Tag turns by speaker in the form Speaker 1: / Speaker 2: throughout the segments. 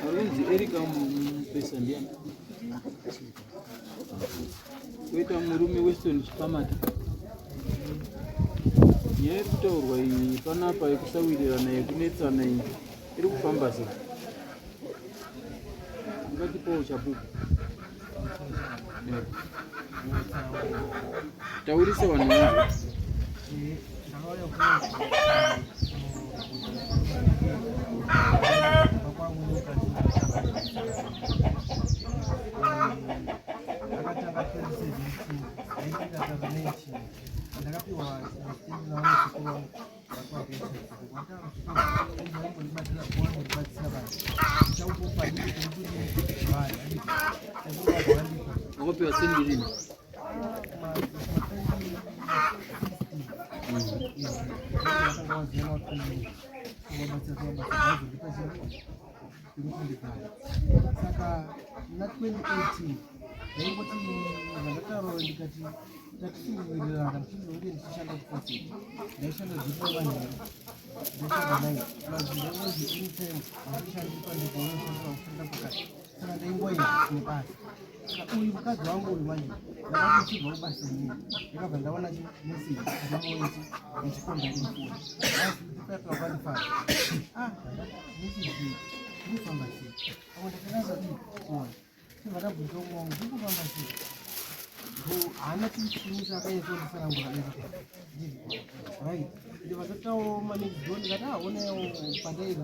Speaker 1: Arunzi Erika pesa ndiani. Kuita murume Weston Chipamata. Nyaya iri kutaurwa iyi panapa yekusawirirana yekunetsana iyi iri kufamba sei? Ungatipawo chapupu. Taurisa vanhu vangu. Wakopewa sendi lini?
Speaker 2: Saka na 2018 ndaingoti ndakataro ndikati tatisuwirirana tichizonge ndichishanda kufosi ndaishanda zvipomanhero ndashanda naye mazvindaonzi anytime ndichishandiswa ndikaonoshandisa kufunda pakati saka ndaingoenda kune basa. Saka uyu mukadzi wangu uyu manje ndakatochibva kubasa nini ndakabva ndaona meseji ndamoiti ndichikonda infoni asipepera kwandifara meseji ndinofamba sei pamwe ndakanaza kuona chivakabvunza umwangu ndikufamba sei haana chichimusa akaisondisana ngurabeza right ndivakatawo manegidhoni ndikati onayo pandai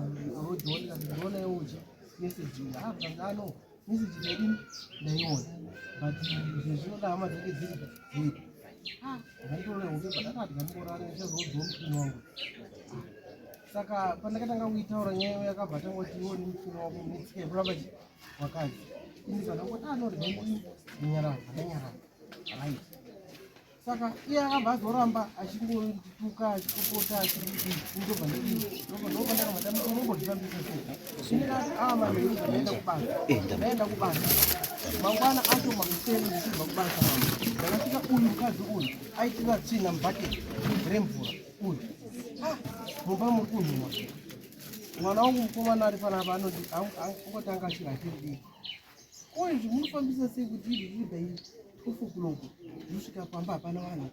Speaker 2: rodhoni ndionayo uchi meseji abvangano meseji ndadini ndaiona but zvezvinoda hama dzinge dziri dziri ndanditoona hope padakati kandingorara ndichazoudzawo mupini wangu. Saka pandakatanga kuitaura nyaya yakabva tangoti iwo nemupini wako netsika yekuramba wakadzi ini pandangoti anorigamboi ndinyarara ndanyarara right. Saka iye akabva azoramba achingondituka achikokota achiti ndobva ndidii ndobva ndakamata unombondifambisa sei ndikati maneuza ndaenda kubasa mangwana acho makuseni ndichibva kubasa mama ndakasvika uyu mukadzi uyu aitiva tsvina mubhaketi remvura uyu mumba muri kunhuwa mwana wangu mukomana ari panapa anoti angotanga achiratirii koizvi munofambisa sei kuti iri zvibva 12 o'clock ndosvika pamba hapana vanhu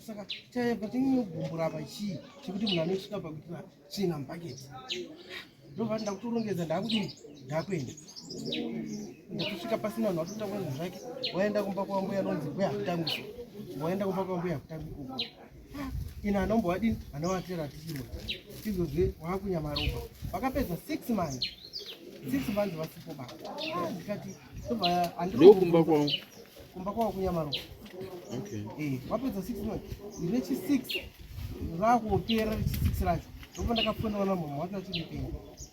Speaker 2: saka chaibva tinyogumbura pachii chekuti munhu anosvika pakutiva tsvina mubhaketi ndobva ndakutorongedza ndakudii ndakuenda ndakasvika pasina vanhu vatotaura zvinhu zvake waenda kumba kwambuya anonzi mbuya hakutangwiswa waenda kumba kwambuya hakutangwi kuko ina anombovadini anovatera tichirwa tizozve waakunyamaropa vakapedza 6 months vasipo baba ndikati tobva
Speaker 1: ndokumba kwangu
Speaker 2: kumba kwavo kunyamaropa wapedza 6 months rechi6 rakuopera rechi6 racho ndopa ndakafonana mama wake achiripenga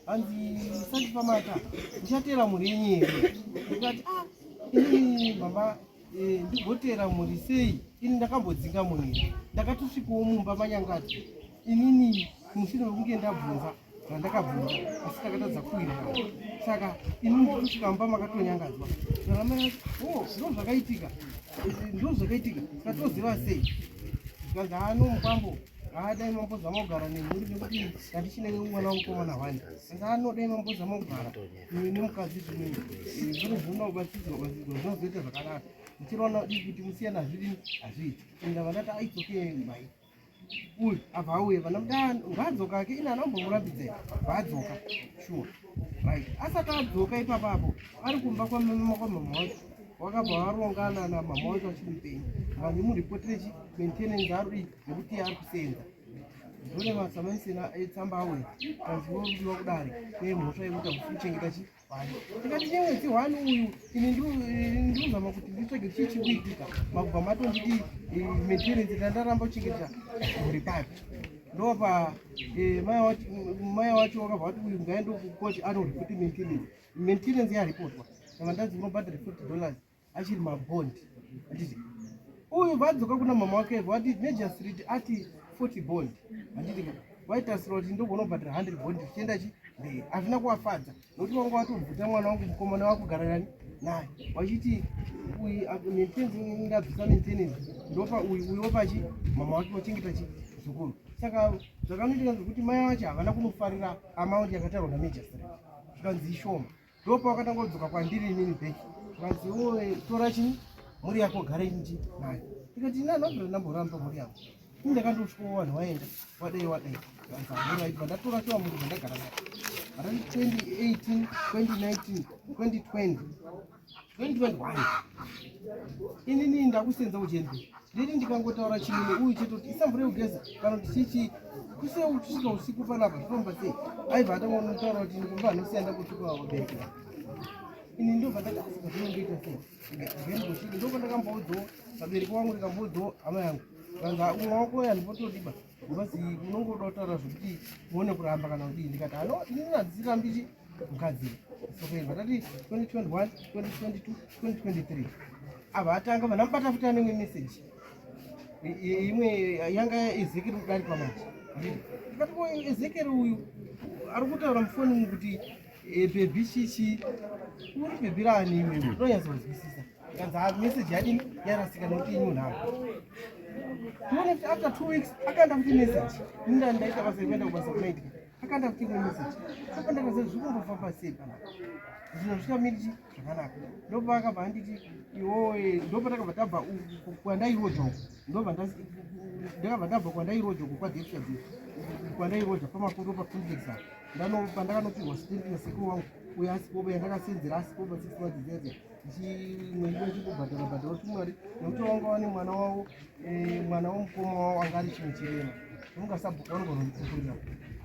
Speaker 2: hanzi Sandipamata ndichatera muri yenyu here ndikati inini mama ndigotera muri sei ini ndakambodzinga munhu ndakatosvikawo mumba manyangadzi inini mushure mekunge ndabvunza zvandakabvunza asi takatadza kuwirirana saka inini ndikutosvika mumba makatonyangadzwa ramai ndo zvakaitika tikatoziva sei zvikanzi mukwambo dai mambozama kugara nemhuri nekuti handichine mwana womukomana wani anga dai mambozama kugara nemukadzi zvino zvinobatsirwa zvinozoita zvakanaka ndichirona kuti musiyana hazviiti enda vandati aitsoke mai uyu abva auye vana mudani ngaadzoka ake ina anombomurambidza vaadzoka sure right asati adzoka ipapapo ari kumba kwamama wacho wakabva varongana namama wacho achiripenyu vandimurepoterechi maintenance arudi nekuti ari kusenza ndone masamanisena etsamba auya kanziwo rudiwa kudare nemhosva yekuti akuchengeta chivhani tikati nemwedzi 1 uyu ini ndiruzama kuti nditsvage chichikuitika makubva matonditi maintenance ndandaramba kuchengeta mhuri papi ndopa mai wacho wakabva kuti uyu ngaendo kukoti anoripoti maintenance yaripotwa saka ndanzi unobhadhara $50 achiri mabondi anditi uyu vadzoka kuna mama wake vati Major Street ati 40 bond anditi waita slot ndogona kubhadhara 100 bond chienda chi hazvina kuwafadza nokuti wanga watobvuta mwana wangu mukomana wakugara nani naye wachiti uyu maintenance ngabvisa maintenance ndopa uyu pachi mama wake wachengeta chi zvikuru Saka zvakanoitika zvekuti mai vacho havana kunofarira amaundi yakatarwa naMagistrate zvikanzi ishoma. Ndopa wakatanga kudzoka kwandiri inini bheki zvikanzi iwe tora chini mhuri yako gare nji nayo. Ndikati ndinobvira ndamboramba mhuri yangu. Ini ndakandosvikawo vanhu vaenda wadei zvikanzi ndatora towa mhuri vandagara nayo. Ari 2018, 2019, 2020, 2021. Inini ndakusenza uchenzi. Ndiri ndikangotaura chimwe uyu chetoti isambure ugeza kana kuti chichi kuseu kusvika usiku panapa zvifamba sei. Aibva atangotaura kuti ndikumba anosiyanda kusvika wabereki. Ini ndobva ndakasika zvinongoita sei. Ndobva ndakamboudzawo vabereki vangu ndikamboudzawo hama yangu. Kanza umwe wako yandipotodiba. Basi unongoda kutaura zvokuti muone kuramba kana kudii. Ndikati hano inini handirambichi mukadzi. Saka vatati 2021, 2022, 2023. Ava atanga vanamubata futi ane message. Imwe yanga Ezekiel kudarika manje. Ndikati ko Ezekiel uyu ari kutaura mufoni kuti bebhi chichi uri bebhi rani iwe unonyatsa kuzwisisa. Kanza message yadini yarasika nekuti inyu nhamba. Tuone kuti after 2 weeks akaenda kuti message. Ninda ndaita basa kuenda kubasa kunoitika. Akaenda kuti message. Akapanda kaza zvikungofamba sei panapa. Zvinosvika miri zvakanaka. Ndopa akabva anditi iwowe ndopa takabva tabva kwandairoja uko. Ndobva ndakabva tabva kwandairoja uko kwaDexter. Kwandairoja pamakuru paComplex. Ndanopa ndakanopihwa student nesekuru wangu. Uye asikoba yandakasenzera asikoba 6 months dzedze. Ndichikubhadhara tumwari nekuti wanga wane mwana wavo mwana womukoma wavo anga ari chimwe chirema. Ungasabhuka vanogona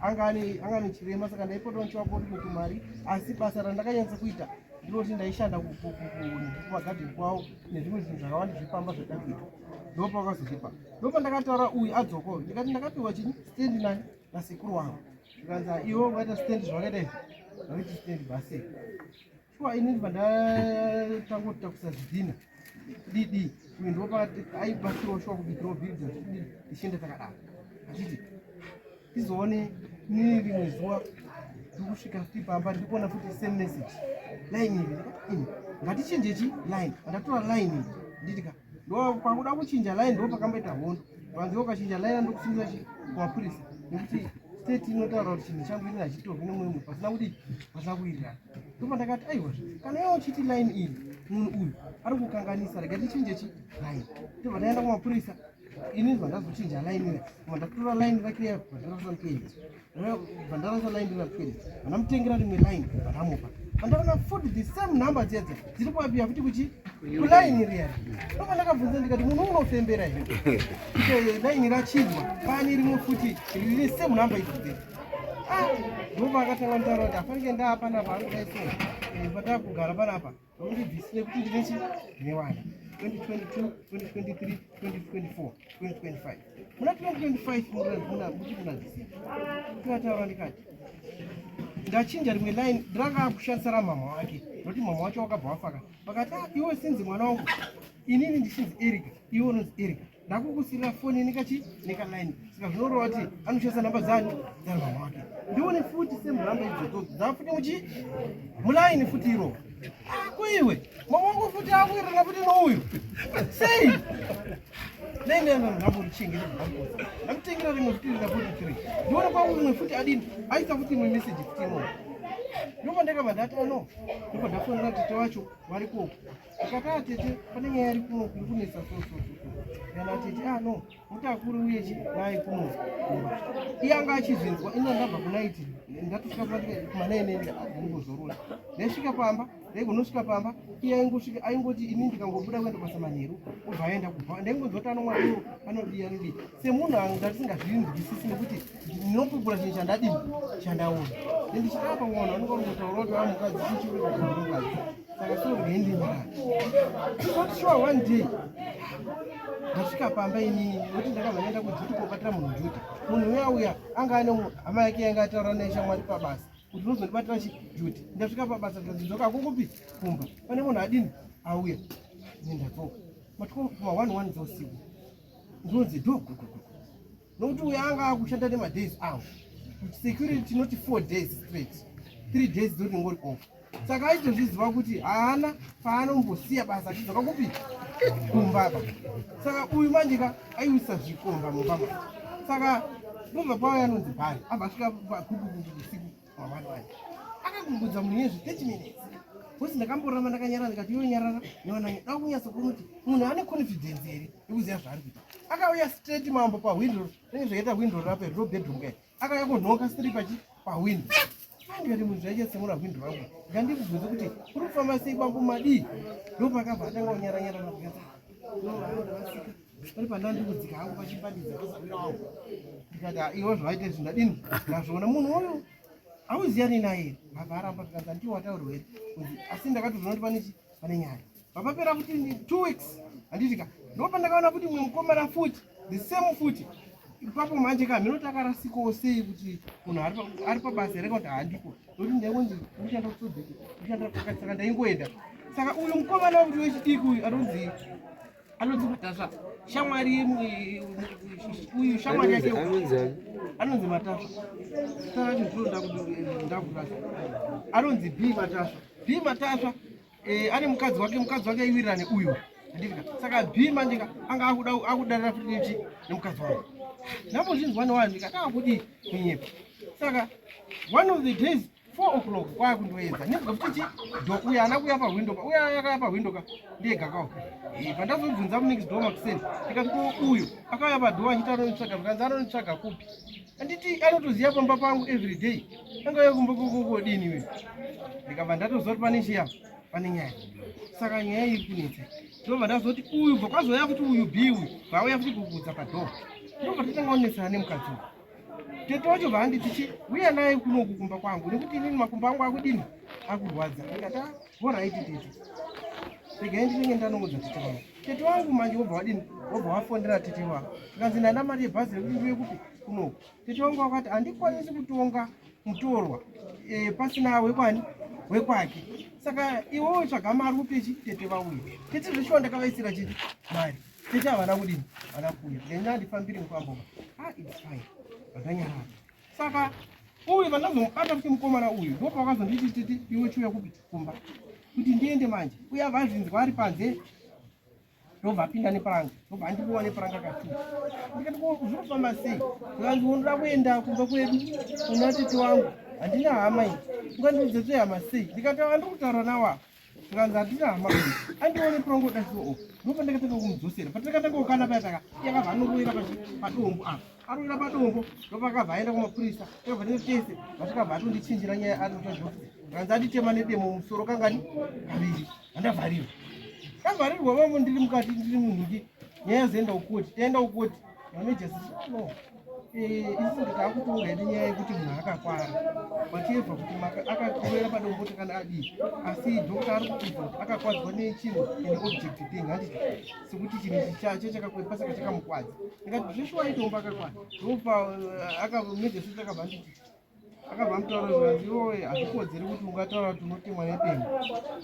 Speaker 2: anga ane chirema saka ndaipotawo ndichivapo kuti mari asi basa randakanyatsa kuita ndinoti ndaishanda kumagadheni kwavo nezvimwe zvinhu zvakawanda zvepamba zvatakuita. Ndopa wakazozvipa. Ndopa ndakataura uyu adzoko ndikati ndakapiwa chini stendi nani nasekuru wangu. Zvikanzi iwo waita stendi zvakaita izvi. Ndakati stendi basi. Shuwa inini pandatangoti kusazvidhina. Didi ndopa aibatsirawo shuwa kubikirawo bhiridha ndichienda takadaro. Achiti tizoone nini rimwe zuva ndikusvika futi pamba ndikuona futi same message line iyi ngatichinjechi line ndatora line iyi nditika ndo pakuda kuchinja line ndo pakamboita hondo vanzi wakachinja line ndokusimisa kumapurisa nekuti state inotaura kuti chinhu changu inini hachitorwi nemumwe pasina kuti pasina kuirira. Ndopa ndakati aiwa kana iwo chiti line iyi munhu uyu ari kukanganisa rega tichinjechi line. Ndobva ndaenda kumapurisa inini vandazochinja line iyo koma ndatora line rake vandarasanpeni vandaraza line rapeni vandamutengera rimwe line vandamupa vandakaona futi the same number dzedze dziri kuapia futi kuchi kuline riya. Ndopa ndakabvunza ndikati munhu unofembera here kuti line rachinjwa pane rimwe futi rine same number idzedze. Ndopa akatanga kutaura kuti afanike ndaapanapa arikudaisei patakugara panapa nokundibvisire kuti ndinechi ndinewani 2022, 2023, 2024, 2025. Muna 2025 kuti kunadzisira. Tikataura ndikati ndachinja rimwe line ndakanga kushandisa ramama wake noti mama wacho wakabva wafaka pakati iwe sinzi mwana wangu inini ndichinzi Erica iwe unonzi Erica ndakukusirira foni nekachi nekaline saka zvinoreva kuti anoshandisa namba dzani dzamama wake ndione futi semhamba idzodzo dzafuti muchi mulaini futi iro kuiwe mama wangu futi akuirana futi nouyu sei nendeno ndamborichengeta zvambosa ndamutengera rimwe futi rina 43 ndione kwangu rimwe futi adini aisa futi imwe meseji futi imoyo. Ndopa ndakabva ndati ano ndopa ndafonera tete wacho vari koko akati tete pane nyaya iri kuno kuri kunesa yana tete ano mutakuri uyechi naye kuno iye anga achizvinzwa ina ndabva kunaiti ndatusvika kumanene ndingozorora ndaisvika pamba ndaigonosvika pamba iye aingoti ini ndikangobuda kuenda basa manheru ubva aenda kubva ndaingonzwa kuti ano mwana anodii anodii semunhu angu ndatisingazvinzwisisi nekuti ndinopupura chinhu chandadini chandaona ndichitapa kuona unongotaura kuti amukadzi chichiuaazi saka sio kuendenyara kuti shuwa one day ndasvika pamba inini nokuti ndakabva ndaenda kujuti kobatira munhu juti munhu uya anga ane hama yake yanga ataura naye shamwari pabasa kuti unozondibatira chijuti ndasvika pabasa ndikadzoka kukupi kumba pane munhu adini auya nendadzoka matuma 1 dzausiku ndinonzi dhogo nokuti uya anga akushanda nemadays avo security not 4 days straight 3 days dzoti ngori off saka aitozviziva kuti haana paanombosiya basa achidzoka kupi kumbaba saka uyu manjika aiwisa zvikomba mumbama saka ndobva paya anonzi bhari abva asvika pagugugugu usiku wamani wacho akakumbudza munhu yezve 30 minutes bosi ndakamboramba ndakanyarara ndikati iwe nyarara newananya da kunyatsa kuona kuti munhu ane confidence here yekuziva zvaari kuita. Akauya straight mambo pahwindo rinenge zvakaita hwindo rape ro bedroom kai akauya kunhonga stripper pahwindo ndikati munhu zvaichitsemura hwindo rangu ndikandikubvunza kuti uri kufamba sei bambo madii ndopakabva atanga kunyaranyara makuyata pari pandandikudzika hangu pachibandidza kusawira wangu ndikati iwo zvaite zvindadini ndazviona munhu uyu hauziyani naye abva aramba tikanza ndiwo wataurwa here asi ndakatozoona kuti pane nyaya papapera kuti 2 weeks handitika ndopandakaona kuti mwe mukomana futi the same futi ipapo manje kamhinoti akarasikawo sei kuti munhu ari pabasa here kuti handiko nokuti ndaingonzi uchanda kutsodheki uchanda saka ndaingoenda saka uyu mukomana wekuti wechidiki uyu anonzi Matasha shamwari uyu shamwari yake anonzi Matasha saka chinzonda kuti ndavurasa anonzi B Matasha ane mukadzi wake iwirirane uyu handifika saka B manje anga akudarira futi nemukadzi wake nambozvinzwa newanhu ndikataka kuti kunyepa saka one of the days 4 o'clock kwakundoedza ndibva futi uyu haana kuya pahwindo uyu akaya pahwindo ka ndegakawo pandazobvunza munext door makuseni ndikati ko uyu akauya padhowa achiti anonitsvaga ndikanzi anonitsvaga kupi anditi anotoziva pamba pangu every day angauya kumba kokodini iwe ndikabva ndatoziva kuti pane chiya pane nyaya saka nyaya iri kunetsa ndobva ndazoti uyu bva kwazoya kuti uyu B uyu vauya futi kugudza padhowa ndobva tatangaonetsana nemukadzi uyu tete wacho vaanditi uya naye kunoku kumba kwangu nekuti inini makumba angu akudini akurwadza ndikati oraiti tete regai ndinenge ndanongodza tete wangu manje wobva wadini wobva wafondera tete wako tikanzi ndana mari yebhazi rekuti ndiuye kupi kunoku tete wangu wakati handikwanisi kutonga mutorwa pasina wekwani wekwake saka iwewe tsvaga mari upechi tete vauye tete zveshuwa ndakavaisira chiti mari tete havana kudini vana kuuya ndendandifambiri mufambo it's fine vandanyarara saka uyu vandazomubata kuti mukomana uyu ndopakazonditi titi iwe chiuya kupi kumba kuti ndiende manje uya vazvinzwa ari panze ndobva apinda nepuranga ndobva andipiwa nepuranga katuka ndikati zviri kufamba sei ndikanzi unoda kuenda kumba kwedu kuna tete wangu handina hama iyi ungandiudze zvehama sei ndikati andiri kutaura nawa ndikanzi handina hama andione puranga udasiwo ndopa ndakatanga kumudzosera patakatanga kukana payataka yakabva anongowira padombo apa arowira padombo ndopakabva aenda kumapurisa tobva netese vatakabva atondichinjira nyaya aritoaofisa ndikanzi anditema nedemo musoro kangani kaviri handavharirwa kavharirwa vamo ndiri mukati ndiri munhuki nyaya zoenda ukoti taenda ukoti manejasino isi ndikaakutouredi nyaya yekuti munhu akakwara machibva kuti akawira padombo takana adii asi dhokta ari kutibva kuti akakwadzwa nechinhu ine object thing handiti sekuti chinhu chacho chakakwepa saka chakamukwadza ndikati zveshuwa itombo akakwana ndopa akamejasi takabva nditi akabva mutaura zvikanzi iwowe hazvikodzeri kuti ungataura kuti unotemwa nedemo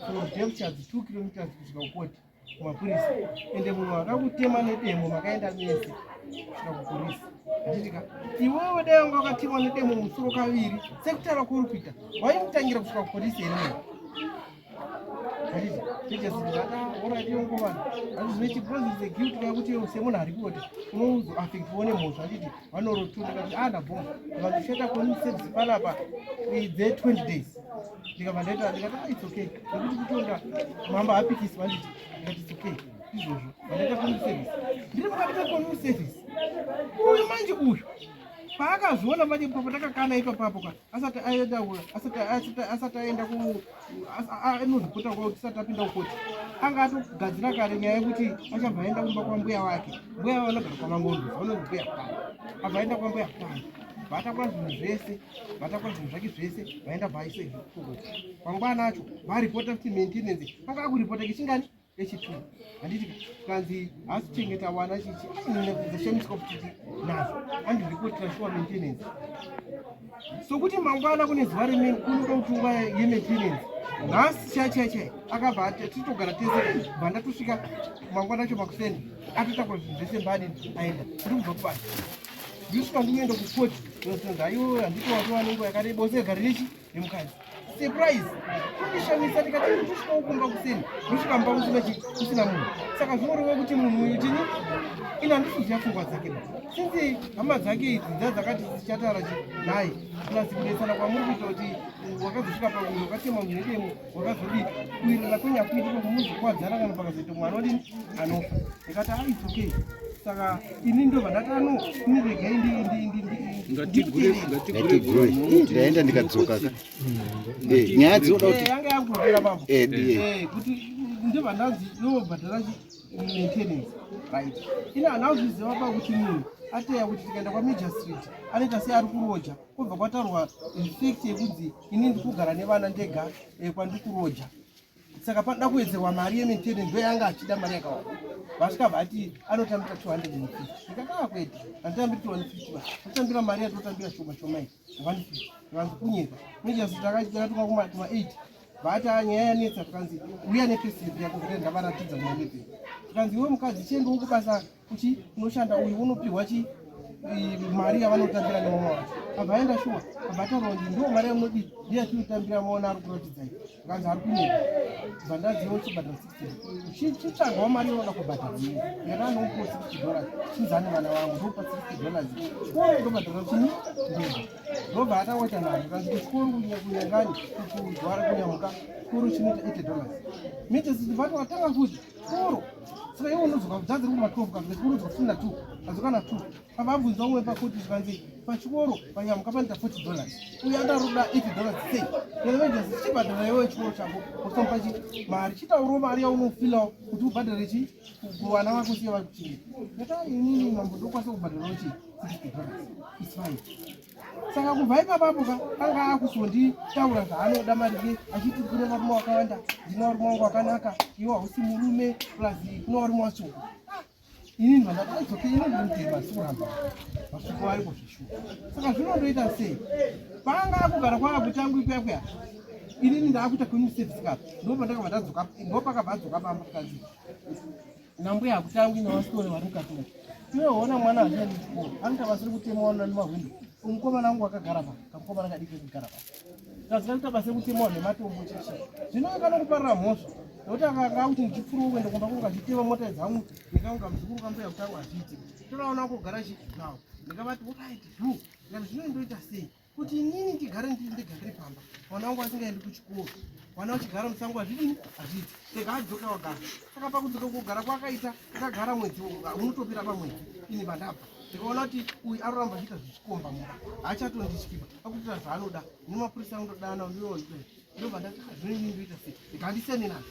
Speaker 2: for depths 2 kilometers kusvika ukoti kumapurisa ende munhu akakutema nedemo makaenda mese kusvika kupurisa handitika iwewe dai wanga wakatemwa nedemo musoro kaviri sekutaura kuri kuita waimutangira kusvika kupolisi here munhu handiti ndechasiaaorationgovanhu handi zvine chiprozise guilt kakuti semunhu ari kuroti unozoafektiwa nemhosva handiti vanorotunda kati ndabvonga vandichata community service panapa dze20 days ndikabva ndaita ndikati it's okay nekuti kutonda mamba apikisi vanditi ndikati it's okay izvozvo vandaita community service ndiri mukati mecommunity service uyu manje uyu paakazviona manje patakakana ipapapo asati aenda anozipota kwa tisati apinda ukoti anga atogadzira kare nyaya yekuti achabva aenda kumba kwambuya wake mbuya vanogara kwamangondoza vanonzi mbuya kutanga abva aenda kwambuya kutanga vatakura zvinhu zvese vatakura zvinhu zvake zvese vaenda bhaisa izvokoti kwangwana acho varipota kuti maintenance anga akuripota kechingani echitu handiti kanzi asichengeta wana chichi zashamiswa kutiti nazvo andiripotera shuwa maintenance sokuti mangwana kune zuva remene kunoda kutunga yemaintenance nhasi chaichaichai akabva titogara tese bva ndatosvika mangwana acho makuseni atotakura zvinhu zvese mbadi aenda kuti kubva kubasa ndisvika ndinoenda kukoti nozonzi aiwo handiti wati wanenguva yakareba usegari nechi nemukadzi surprise kundishamisa tikati kusvika ukumba kuseni kusvika mba kusina munhu saka zvinoreva kuti munhu uyu chini ina handisiziva pfungwa dzake sinzi hama dzake idzi dzadzakati dzichataura naye plasi kudesana kwamuri kuita kuti wakazosvika pamunhu wakatema munhedemo wakazodi kuirira kwenyakuiti kokumuzikuwadzana kana pakazoita mwana odini anofa ndikati it's okay saka ini ndobva ndatano niregai
Speaker 3: ndaenda ndikadzoka nyaya dzinoda kuti
Speaker 2: yanga yakutopera bambo kuti ndobva ndanzi yobhadhara maintenance right ina hanazviziva pakuti munhu ateya kuti tikaenda kwaMajor Street anoita sei ari kuroja kubva kwataurwa effect yekunzi ini ndikugara nevana ndega kwandikuroja saka panoda kuwedzerwa mari yemaintenance ndoyanga achida mari yakawanda vasvikabva ati anotambira 250 ndikataa kwete handitambiri 250 atambira mari yatotambira shoma shoma iyi 150 vanzi kunyika Major Street akatuma kuma 8 vati nyaya yanetsa tukanzi uya nepesiphi yako kuti ndavaratidza mwanepe tukanzi iwe mukadzi chiendawo kubasa kuchi unoshanda uyu unopiwa chi mari yavanotambira nemama wacho abva aenda shuwa abva ataura kuti ndo mari yamunodi ndiye atiotambira maona ari kuratidzai tukanzi ari kunyika bva ndadziwa chibhadhara 60 chitsvagwawo mari inoda kubhadhara yera anoupo $60 chinzane vana vangu ndopa $60 chikoro ndobhadhara chini ndobva atawaita naro tukanzi kuchikoro kunyangani kudwara kunyamuka chikoro chinoita $80 mitesiti vati watanga futi chikoro saka iwe unozoka dzadziri kuma12 kana chikoro chokufunda 2 azokana 2 pavabvunza umwe pakuti zvikanzi pachikoro panyamuka panoita $40 uye andaroda $80 sei nevejensi chibhadhara iwe chikoro chako utomupa mari chitauro mari yaunofila kuti ubhadhare chi kuvana vako siye vakuchii neta inini mambo ndokwanisa kubhadharawo chi $60 it's fine saka kubva ipapapo anga akusonditaura zvaanoda marike achiti kune varume vakawanda ndina varume wangu wakanaka iwe hausi murume plus kuna varume vatsvuku inini vandati aizoke ini ndimutema sikuramba vasvuku varipo zvishua saka zvinondoita sei paanga akugara kwanga kutangwi kuyakuya inini ndaakuita community service kapi ndopandakabva ndadzoka ndopakabva adzoka pamba tikanzi nambuya hakutangwi navasitore vari mukati macho tinoona mwana azvienda chikoro anoita vasiri kutemawana nemahwindo umukomana wangu akagara pa kamukomana kadiki kugara pa kazikaita basa rekutemawo nematombo cheche zvino akanokuparira mhosva nokuti akanga kuti ndichipfuura kuenda kumba kunga achitema mota dzangu ndikaunga muzukuru kambuya kutangu azviiti toraona kugara chinawo ndikavati wakaiti du ngati zvinoindoita sei kuti inini ndigare ndigare pamba mwana wangu asingaendi kuchikoro mwana uchigara musango azvidini azviiti tega adzoka wagara saka pakudzoka kugara kwakaita akagara mwedzi unotopira pamwedzi ini vandabva ndikaona kuti uyu aroramba achiita zvichikomba mumba haachatondisvipa akuita zvaanoda nemapurisa anodana ndobva ndati zvinoini ndoita sei ndikandiseni nani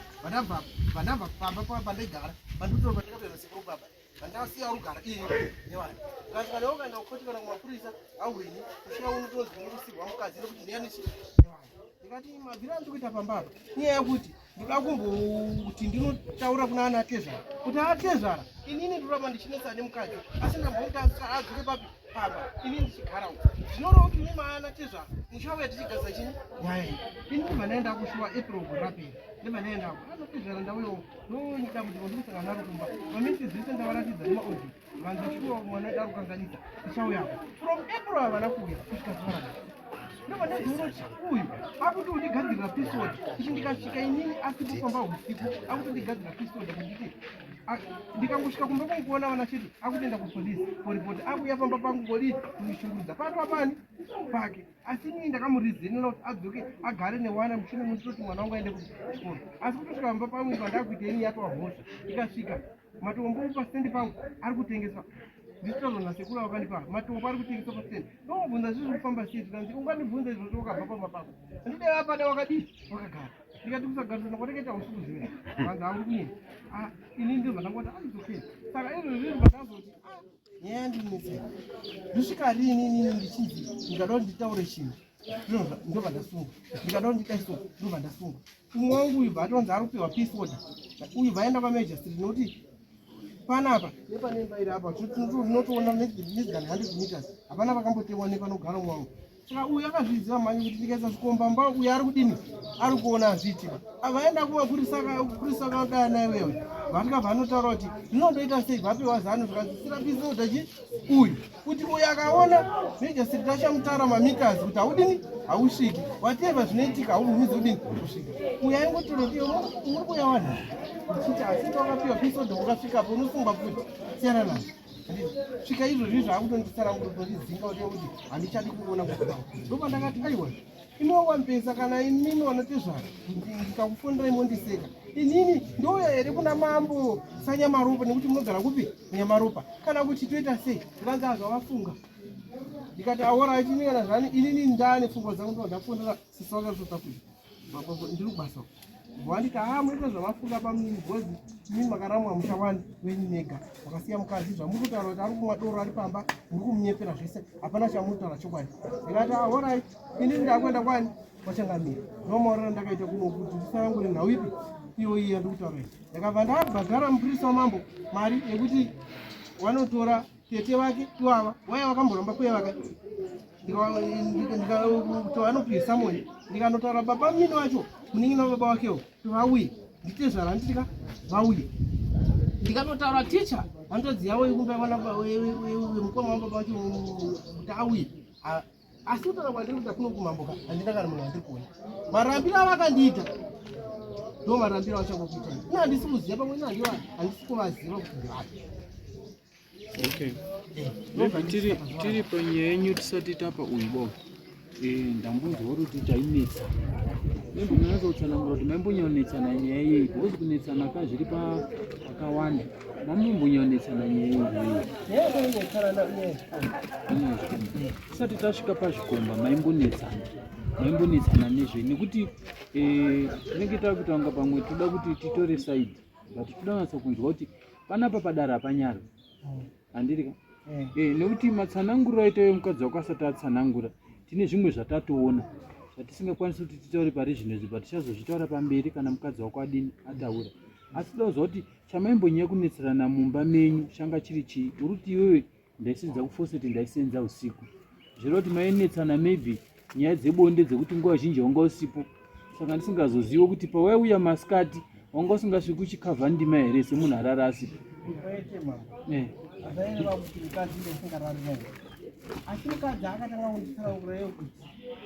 Speaker 2: vandabva pamba pandaigara vandotorwa ndikapera sekuru baba vandasiya rugara ii nevana kasika newo kaenda kukotikana kumapurisa aweni kusvika unotonzi unorusirwa mukadzi nekuti ndiyanichi nevana ndikati mabviro andikuita pambapa nyaya yekuti ndida kumboti ndinotaura kuna ana atezvara kuti atezvara inini ndoramba ndichinetsa nemukadzi asi ndambouta adzoke papi pamba inini ndichigara uko zvinoreva kuti imi maana tezvara muchauya tichigaza chini nyaya iyi ini ndibva ndaenda kushuwa april gorapera ndibva ndaendako anotezvara ndauyo nonyika kuti vandikusangana naro kumba maminiti zvese ndavaratidza nemaodhi vanzi vachikuwa mwana darukanganisa tichauyako from april havana kuuya kusvika zuva ndobvandazoonoti uyu akuti undigadzirira pisod ichi ndikasvika inini asiti kufamba usiku akuti undigadzira pisod kunditi ndikangosvika kumba kwangukuona vana chete akutoenda kupolisi koripoti akuya pamba pangu kodi kunishungurudza patwa pani pake asi inini ndakamurizirira kuti adzoke agare newana mushure munditoti mwana wangu aende kuchikoro asi kutosvika pamba pangu pandakuita ini yatwa hosha ndikasvika matombo pastendi pangu ari kutengeswa nditozona sekuru vakandipa matombo ari kutengeswa pastendi ndomubvunza zviri kufamba sei tikanzi ungandibvunza izvozvo wakabva pamba pangu ndideva pada wakadii wakagara ndikati kusagarisana kwateketa usiku zvimwe vanzi hangu kunini inini ndibva ndangoti aizokei saka izvo zvinhu vandazoti nyaya ndinetsei ndosvika rini inini ndichinzi ndikada kuti nditaure chinhu ndobva ndasunga ndikada kuti ndidaiso ndobva ndasunga umwe wangu uyu bva atonzi ari kupiwa peace order uyu bvaenda kwaMajor Street nokuti panapa nepanembaira apa tinotoona less than 100 meters hapana pakambotemwa nepanogara mwangu saka uyu akazviziva mhanye kuti ndikaisa zvikombamba uyu ari kudini ari kuona azviitika avaenda kumapurisa kakaya naiwewe vatika vanotaura kuti zvinondoita sei vapiwa zano zvikazisira bisodachi uyu kuti uyu akaona major tachamutaura mamikazi kuti haudini hausviki wateva zvinoitika haubvumizi kudini kusvika uyu aingotoroti muri kuya wanhu uchiti asi wakapiwa bisoda wakasvikapo unosungwa kuti siyana nazvo svika izvozvi zvaakutondisara kutondidzinga kuti handichadi kuona kuaa ndopa ndakati aiwa inowampesa kana inini wanotezvaro ndikakufonderai mondiseka inini ndouya here kuna mambo sanyamaropa nekuti munogara kupi nyamaropa kana kuti toita sei ndikanzi azvavafunga ndikati aora ichinikana zvani inini ndane pfungwa dzangu ndodafondera sisawakazota kuti ndiri kubasa wandika muita zvamafunga pamini bhozi mini makaramwa mushawani wenyu nega wakasiya mukadzi zvamurikutaura kuti ari kumwa doro ari pamba muri kumunyepera zvese hapana chamuritaura chokwadi ndikati ahorai inini ndakwenda kwani wachangamira nomaorera ndakaita kuno kuti ndisarangure nhau ipi iyo iya ndikutaura ndakabva ndabhadhara mupurisa wamambo mari yekuti wanotora tete vake ivava waya vakamboramba kuyevaka vanopisa moni ndikandotaura baba mini wacho muningina baba wakewo vauye nditezvara nditika vauye ndikanotaura ticha vandodziyawo ikumba mukoma wababa wacho kuti auye asi kutaura kwandiri kuti akuno kumamboka handina kana munhu andiri kuona marambiro avakandiita ndo marambiro achangokuita ina handisi kuziva pamwe nandiwa handisi kuvaziva kuti ndivati.
Speaker 1: Okay. Tiri panyaya yenyu tisati tapa uibo ndambunzwa kuti tainetsa nembonyanyatsa kutsanangura kuti maimbonyonetsana nyaya yei bhozi kunetsana kazviri pakawanda mambombonyonetsana nyaya yei tisati tasvika pazvikomba maimbonetsana nezve nekuti tinenge takutanga pamwe toda kuti titore side but toda nyatsa kunzwa kuti panapa padara hapanyara handirika nekuti matsananguriro aita mukadzi wako asati atsanangura tine zvimwe zvatatoona zvatisingakwanisi kuti titaure pari zvinezvi but tichazozvitaura pamberi kana mukadzi wako adini ataura asi toda kuziva kuti chamaimbonyanya kunetserana mumba menyu changa chiri chii uri kuti iwewe ndaisenza kufoseti ndaisenza usiku zvireva kuti mainetsana maybe nyaya dzebonde dzekuti nguva zhinji wanga usipo saka ndisingazoziva kuti pawaiuya masikati wanga usingasviki kuchikavha ndima here semunhu arara asipo
Speaker 2: asi mukadzi akatanga kunditsanangurayo kuti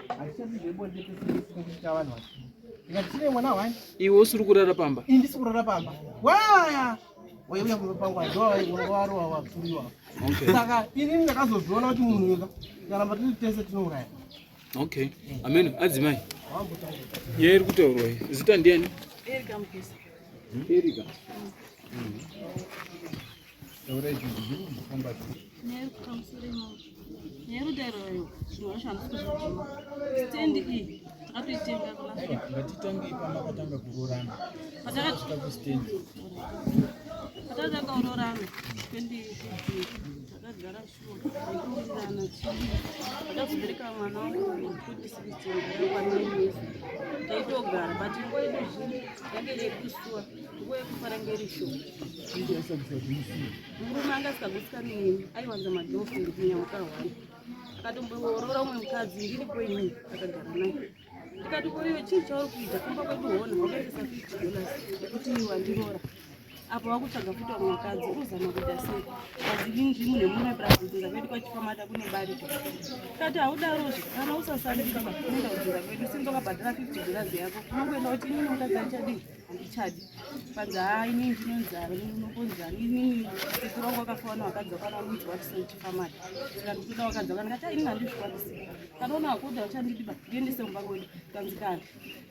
Speaker 2: hatichasi zvebonde pesekuita vanhu vati ndikati tine mwana hwani
Speaker 1: iwe usiri kurara pamba
Speaker 2: indisi kurara pamba waya waiuya kunopangwa ndowarowa wapfuriwa saka inini ndakazozviona kuti munhu uka karamba tiri tese tinouraya.
Speaker 1: Okay, ameno adzimai yairi kutaurwa zita ndiani?
Speaker 4: Erika Mukisa.
Speaker 1: Erika.
Speaker 3: Taurai kuti zviri kufamba
Speaker 4: Nerika Musurimo. Nerudero zvinoshandiswa kuzvima. Stand iyi takatoitenga kuna.
Speaker 1: Ngatitange pamakatanga kurorana.
Speaker 4: Patakasvika
Speaker 1: kustand.
Speaker 4: Patakatanga kurorana 2015. Takagara shuwa. Taikurirana chii. Takazobereka mwana wangu 2016 kwaNyenyezi. Taitogara but nguva yedu zhinji yange yeikusuwa. Nguva yekufara ngerisho. Murume anga asikagutsikani neni aiwanza madhofindi kunyamuka hwani. Akatomborora umwe mukadzi ndiripo inini akagara naye. Ndikati kuriwe chii chauri kuita kumba kwedu hona wakaendesa $50 kuti wandirora. Apo wakutsvaga futi wamwe mukadzi urikuzama kuita sei pazivindrimu nemume brazil ngapedu kwachipamata kune barika. Ndikati haudarozve kana usasandika unenda kudzinga kwedu sindokabhadhara $50 yako unongoenda kuti inini mukadzi andichadii handichadi panzi inini ndinonzara unokonzara inini sekuru wangu akafawana wakadzi wakana muti watisochipamata saka ndikuda wakadzi wakana ndikati inini handizvikwanisi kanoona wakuda uchandidiba ndiendese mumba kwedu kanzikana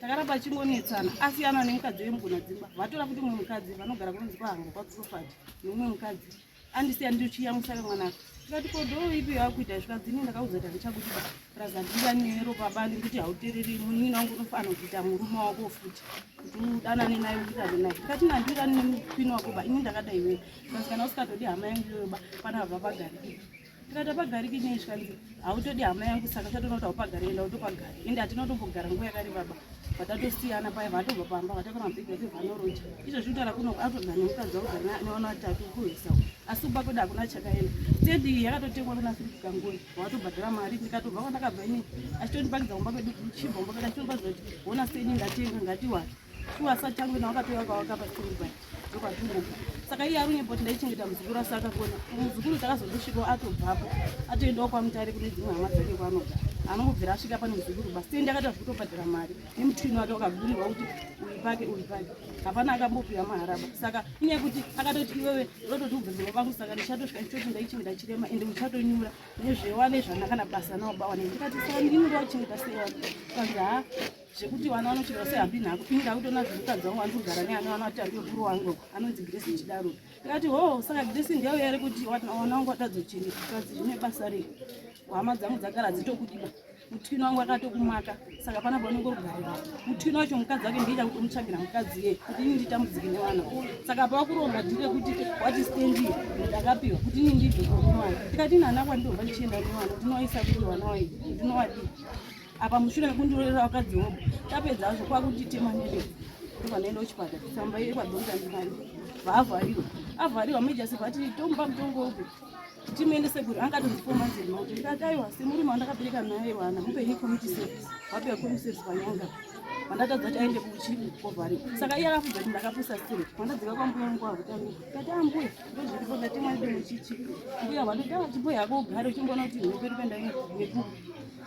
Speaker 4: takaramba chingonetsana asiyana nemukadzi wemugona dzimba vatora kuti mumwe mukadzi vanogara kunonzi kwahanga kwakusofati nemumwe mukadzi andisiya ndichiyamusaka mwanako tikati kodhoo ipi yakuita zvikadzini ndakauza kuti handichakudiba razandinganero pabani kuti hautereri munini wangu unofanira kuita murume wako futi kuti udanane naye uitane naye tikati nandirani nemupini wako ba ini ndakadai iwe kana usikatodi hama yangu iyoba panabva pagariki tikati apagariki neizvikanzi hautodi hama yangu saka chatona kuti haupagari enda utopagari ende hatinotombogara nguva yakari baba vatatosiyana paya vatobva pamba vatakona mabhegi ake vanoroja izvo zvitara kuno atogara nemukadzi wakugara newana vatatu kuhwesawo asi kuba kwedu hakuna chakaenda tedi yakatotengwa kuna Philip Kangoi watobhadhara mari ndikatobva kwandakabva ini achitondipakidza kumba kwedu kuchibva kumba kwedu achitondipazva kuti hona stendi ngatenga ngatiwati kuwasa changu na wakatoya kawaka pastendi paya ndokwatunguka saka iye ari unyeboti ndaichengeta muzukuru asi akakona muzukuru takazondosvikawo atobvapo atoendawo kwamutare kune dzimwe hama dzake kwaanogara anongobvira asvika pane muzukuru basi stendi akati kutobhadhara mari nemutini wake wakagwirirwa kuti uri pake hapana akambopiwa maharaba saka inyaya yekuti akatoti iwewe rototi ubvenzero vangu saka ndichatosvika ndichoti ndaichengeta chirema ende uchatonyura nezvewane zvandakana basa nawo bawane ndikati saka ndini ndoachengeta sewana kanzi ha zvekuti vana vanochera sehambi nhako ini ndakutona zvemukadzi wangu andogara neana vana vati andokuru wangu anonzi Grace Chidaro ndikati ho saka Grace ndiyauya ere kuti wana wangu watadzocheneta kazi zvine basa rei hama dzangu dzagara dzitokudiba mutino wangu akatokumaka saka pana panongogarira mutino wacho mukadzi wake ndiye chakutomutsvagira mukadzi ye kuti ini nditambudzike nevana saka pakuronga ndire kuti wati stendi ndakapiwa kuti ini ndibve kumwana tikati nana kwandobva ndichienda nevana ndinowaisa kuti vana waidi ndinowadi apa mushure mekundorera wakadzi wobo tapedza azvo kwakuti temanele ndovanaenda kuchipatara tsamba iri kwadhonza ndimari avhariwa mejasi vati tomba mutongo upi timuendese kuri angatonzipoma nzirima ndikati aiwa semurume wandakabereka naye vana mupenyu community service wapewa community service panyanga wandatadza kuti aende kuovhariwa saka iye akafudza kuti ndakapusa sire wandadzika kwambuya wangu wahutano kati ambuya ndozviripo ndatemanidomo chichi mbuya vatoti chipo yako ugare uchimboona kuti nhoperi pendaine nepuku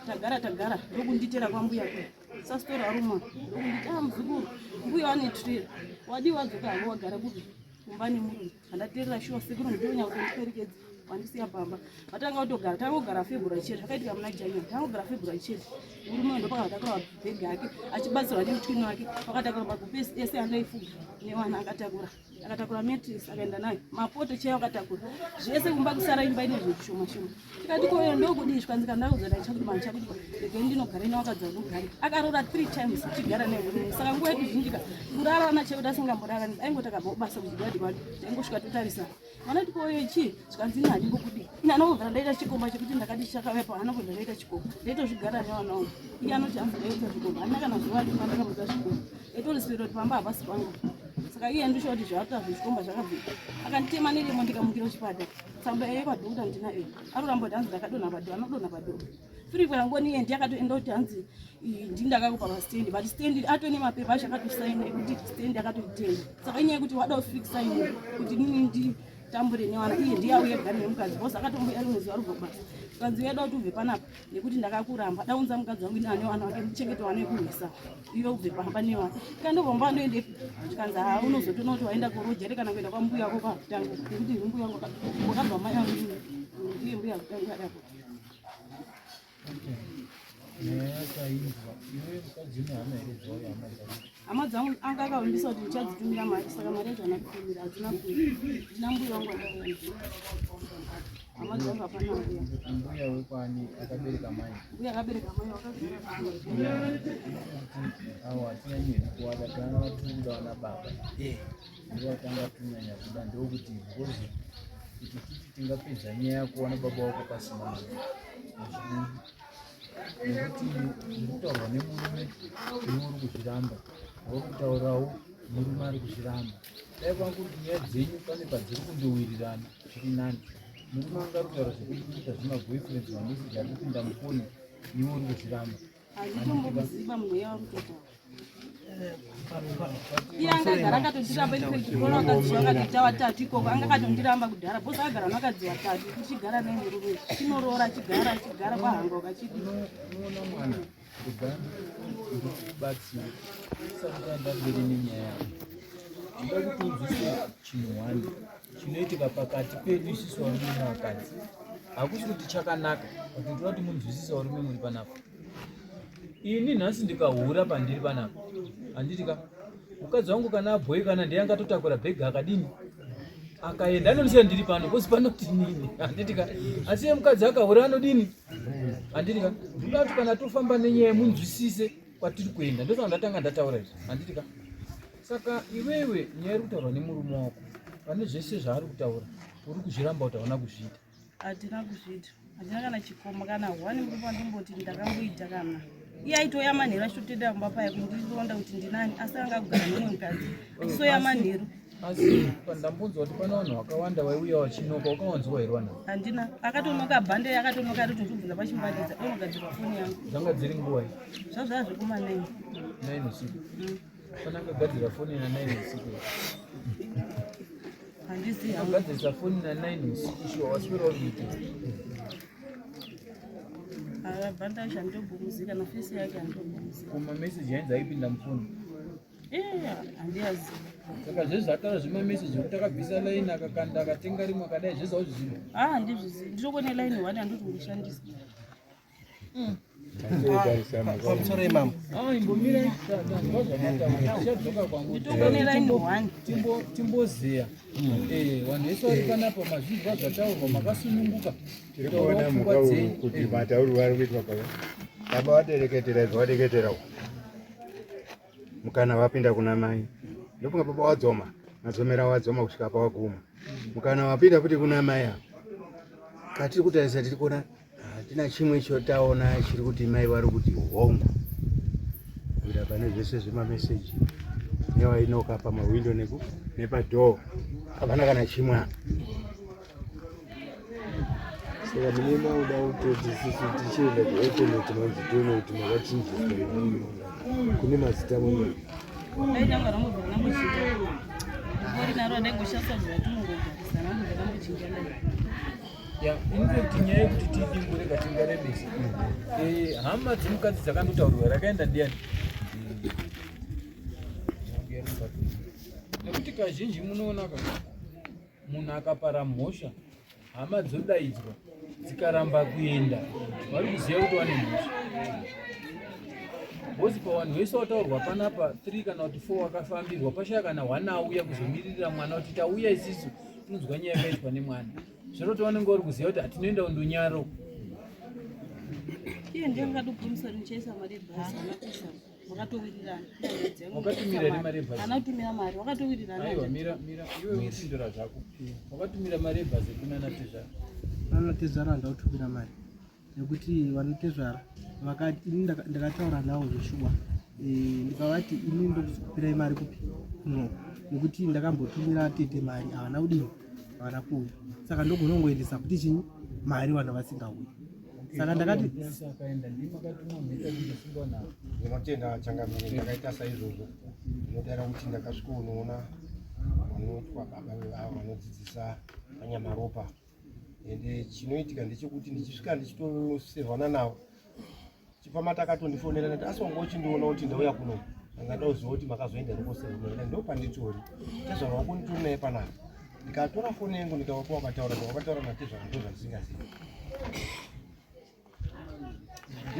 Speaker 4: tagara ndokunditera kwambuya kwe sasitora ruma ndokunditi muzukuru mbuya wane trailer wadi wadzoka havo wagara kuti kumba nemurume handaterera shuwa sekuru ndionya kuti ndiperekedze wandisiya pamba vatanga kutogara tangogara February chete zvakaitika muna January tangogara February chete murume ndo pakatakura bhegi yake achibatsirwa nemutini wake pakatakura magupesi ese andaifuga newana akatakura matrix akaenda nayo mapoto chaiwo akatakura zvese kumba kusara imba ine zvinhu zvishoma shoma tikati koyo ndokudii zvikanzika ndakuzoda chakuti mani chakuti rege ndinogara newakadzi wanogari akarora 3 times tichigara nehurume saka nguva yekuzhinjika kurarana chekuti asingamborarani aingotakabva basa kuzvidhadhi kwati taingosvika totarisana vanati koyo chii zvikanzi ini handimbokudii ini anongogara ndaita chikomba chekuti ndakati chakavepa anongobva ndaita chikomba ndaitozvigara newana wangu iye anoti hanzi ndaita zvikomba handina kana zuva rimwe ndakamudza zvikomba ndaitorisipira kuti pamba havasi pangu saka iye ndisho kuti zvata zvikomba zvakabvika akanditema neremo ndikamukira kuchipatara tsamba yeye kwadhokota ndinayo aroramba kuti hanzi ndakadonha padhoyo anodonha padhoyo Philip Kangoni iye ndiye akatoenda kuti hanzi ndindakakupa pastendi but stendi atone mapepa acho akatosaina ekuti stendi akatoitenga saka inyaya yekuti wada kufikisa ine kuti nini nditambure newana iye ndiye auye gari nemukadzi bhosi akatomboya rimwe zuva rubvobasa kanzi uyada kuti ubve panapa nekuti ndakakuramba daunza mukadzi wangu ina newana wake ndichengete wana ekuhwesa iwe ubve pamba newana ikandobvamba ndoendepi chikanzi ha unozotona kuti waenda korojere kana kuenda kwambuya wako pakutanga nekuti mbuya wangu wakabva mai angu ndiye mbuya kutangu adapo hama dzangu anga akavimbisa kuti ndichadzitumira mari saka mari yacho hana kutumira hadzina kuita ndina mbuya wangu akaenda hama dzangu hapana
Speaker 3: mbuya wekwani akabereka mai awa hatinanyanya kuwada kana vatunda wana baba ndowatanga tunyanya kuda ndokuti bhozi kuti titi tingapedza nyaya yakuwana baba wako pasina nekuti mukutaurwa nemurume iwe uri kuzviramba uri kutaurawo murume ari kuzviramba dai kwanga kuti nyaya dzenyu pane padziri kundowirirana zviri nani murume anga ari kutaura zvekuti kuita zvemaboyfriends vameseji ari kupinda mufoni iwe uri kuzviramba
Speaker 4: handitombokuziva mweya wakutotaura iye angagara akatondiramba ipeikikona wakadzi wakadita watatu ikoko anga akatondiramba kudhara bhosi agara nevakadzi vatatu tichigara nemurume chinorora chigara kwahanga wakachidi
Speaker 3: unoona mwana kuda ndikubatsira usakutaenda mberi nenyaya yako ndida kuti unzwise chinhu wani chinoitika pakati pedu isusu varume navakadzi hakusi kuti chakanaka kuti ndoda kuti munzwisisa varume muri panapa ini nhasi ndikahura pandiri panapa handitika mukadzi wangu kana abhoyi kana ndiye angatotakura bhegi akadini akaenda anondisiya ndiri pano kosi panoti nini handitika asi iye mukadzi akahura anodini handitika ndoda kuti kana tofamba nenyaya yemunzwisise kwatiri kuenda ndosaka ndatanga ndataura izvi handitika saka iwewe nyaya iri kutaurwa nemurume wako pane zvese zvaari kutaura uri kuzviramba kuti hauna kuzviita
Speaker 4: hatina kuzviita hatina kana chikomo kana hwani murume wandimboti ndakamboita kana iye aitoya manheru achitotenda mumba paya kundironda kuti ndinani asi anga kugara nomwe mukadzi achisoya manheru.
Speaker 1: Asi pandambunzwa kuti pana vanhu vakawanda vaiuya vachinoka, wakawanzwa here vanhu?
Speaker 4: Handina, akatonoka bhande akatonoka ari kutondibvunza pachimbandidza onogadzirwa foni yangu.
Speaker 1: Zvanga dziri nguwai?
Speaker 4: Zvazvaa zvekuma9
Speaker 1: usiku. Pana akagadzira foni na9 usiku.
Speaker 4: Handisi hangu.
Speaker 1: Akagadzirisa foni na9 usiku shuwa waswera uriite.
Speaker 4: Bhande acho handobvumuzika nafesi yake handobvumuzika.
Speaker 1: Kumameseji ainzi aipinda mufoni.
Speaker 4: Handiyazi.
Speaker 1: Saka zvese zvataura zvemameseji kuti akabvisa laini akakanda akatenga rimwe akadai zvese auzviziva?
Speaker 4: Handizvizivi. Ndichokone laini 1 handoti ungoshandisa.
Speaker 2: Pamusoro imamo.
Speaker 1: Imbomira ndichadzoka kwangu.
Speaker 4: Nditokone laini 1.
Speaker 1: Timbozeya. Vanhu vese vari panapa mazvinzwa zvataurwa makasununguka.
Speaker 5: Tiri kuona mukauru kuti matauri vari kuitwa pava. Baba vadereketera zvawadeketerawo. Mukana wapinda kuna mai. Ndofunga baba wadzoma. Nadzomera wadzoma kusvika pawaguma. Mukana wapinda kuti kuna mai. Katiri kutarisa tiri kuona hatina chimwe chotaona chiri kuti mai vari kuti hongu. Kuita pane zvese zvemameseji. Newainoka pamawindo nepadhoo. Hapana kana chimwe.
Speaker 6: Saka mune mauda kutoti sisi tichienda kuinternet manzi tione kuti makachinjiswa kune mazita mwenye
Speaker 4: Ndaitanga ramubva rambochita. Ngori naro ndaingoshandisa zvatinongogarisa ramubva rambochinja nayo.
Speaker 1: Infact nyaya yekuti tidingurega tingarebesa. Hama dzemukadzi dzakandotaurirwa rakaenda ndiani? Nekuti kazhinji munoona munhu akapara mhosva hama dzodaidzwa dzikaramba kuenda vari kuziva kuti vane mhosva. Bosi pavanhu vese vataurwa panapa 3 kana kuti 4 vakafambirwa pashaya kana 1 auya kuzomirira mwana kuti tauya isisu tinonzwa nyaya yakaitwa nemwana. Zvino vanenge vari kuziva kuti hatinoenda kundonyaro.
Speaker 4: Iye ndakatopromisa ndichaisa mari bhasi anapisa. Wakatowirirana.
Speaker 1: Wakatumira mari bhasi.
Speaker 4: Anatumira mari wakatowirirana.
Speaker 1: Aiwa mira iwe uchindora zvako. Wakatumira mari bhasi kuna Natezvara.
Speaker 2: Natezvara ndautumira mari. Nekuti vanotezvara vakati ini ndakataura navo zveshuwa. Ndikavati ini ndokupirai mari kupi? No. Nekuti ndakambotumira tete mari havana kudini? Havana kuuya. Saka ndogonongoendesa kuti chinyi mari vanhu vasingauyi. Saka ndakati
Speaker 1: akaenda ndimakatuma mheta kuti singona.
Speaker 5: Ndinotenda changamire ndakaita saizvozvo. Ndinodara kuti ndakasvikonoona vanotwa baba vevavo vanodzidzisa panyamaropa. Ende chinoitika ndechekuti ndichisvika ndichitosevhana navo. Chipama takatondifonera ndati asongochindiona kuti ndauya kuno. Ndangatoziva kuti makazoenda ndikosevhana. Ndopanditori. Tezvara wakundituri naye panapa. Ndikatora foni yangu ndikavapa wakataura natezvara ndozvandisingazivi.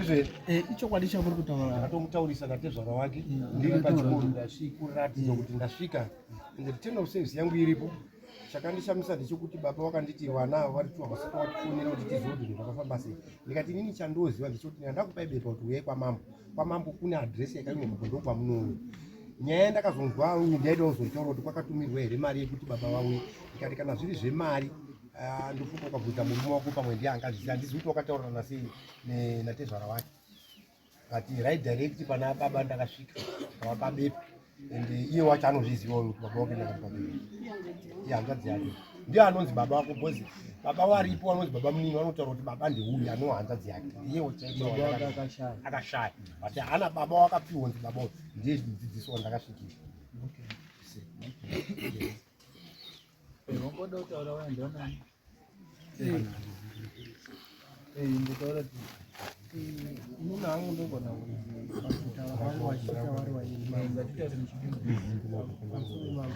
Speaker 5: Izve
Speaker 2: ichokwadi chamuri kutaura
Speaker 5: ndatomutaurisa natezvara wake ndiri pachikoro kuratidza kuti ndasvika ende tenda service yangu iripo. Chakandishamisa ndechekuti baba wakanditi vana vari tu vasati vatifonera kuti tizive kuti zvakafamba sei. Ndikati inini chandoziva ndechekuti ndakupai bepa kuti uyai kwamambo. Kwamambo kune adresi yakanyorwa ndokwamunouya. Nyaya yandakazonzwa ndaida kuzotaura kuti kwakatumirwa here mari yekuti baba vauye. Ndikati kana zviri zvemari ndofunga ukabvunza murume wako pamwe ndiye angazviziva. Handizivi kuti wakataurana sei natezvara wake. Kati right direct pana baba ndakasvika ndikavapa bepa ende iye wacho anozviziva kuti baba wake ndakapa bepa. Iye hanzvadzi yake ndiye anonzi baba wako bhozi. Baba varipo anonzi baba munini vanotaura kuti baba ndeuyu anova hanzvadzi yake. Iyewo akashaya. But hana baba wakapiwa nzi baba ndiye mudzidzisi wandakasvikira.
Speaker 1: Wangoda kutaura wandiona. Nditaura kuti
Speaker 2: munhu hangu ndogona kutaura vanhu vachita vari
Speaker 1: ngatitaure muchipindu.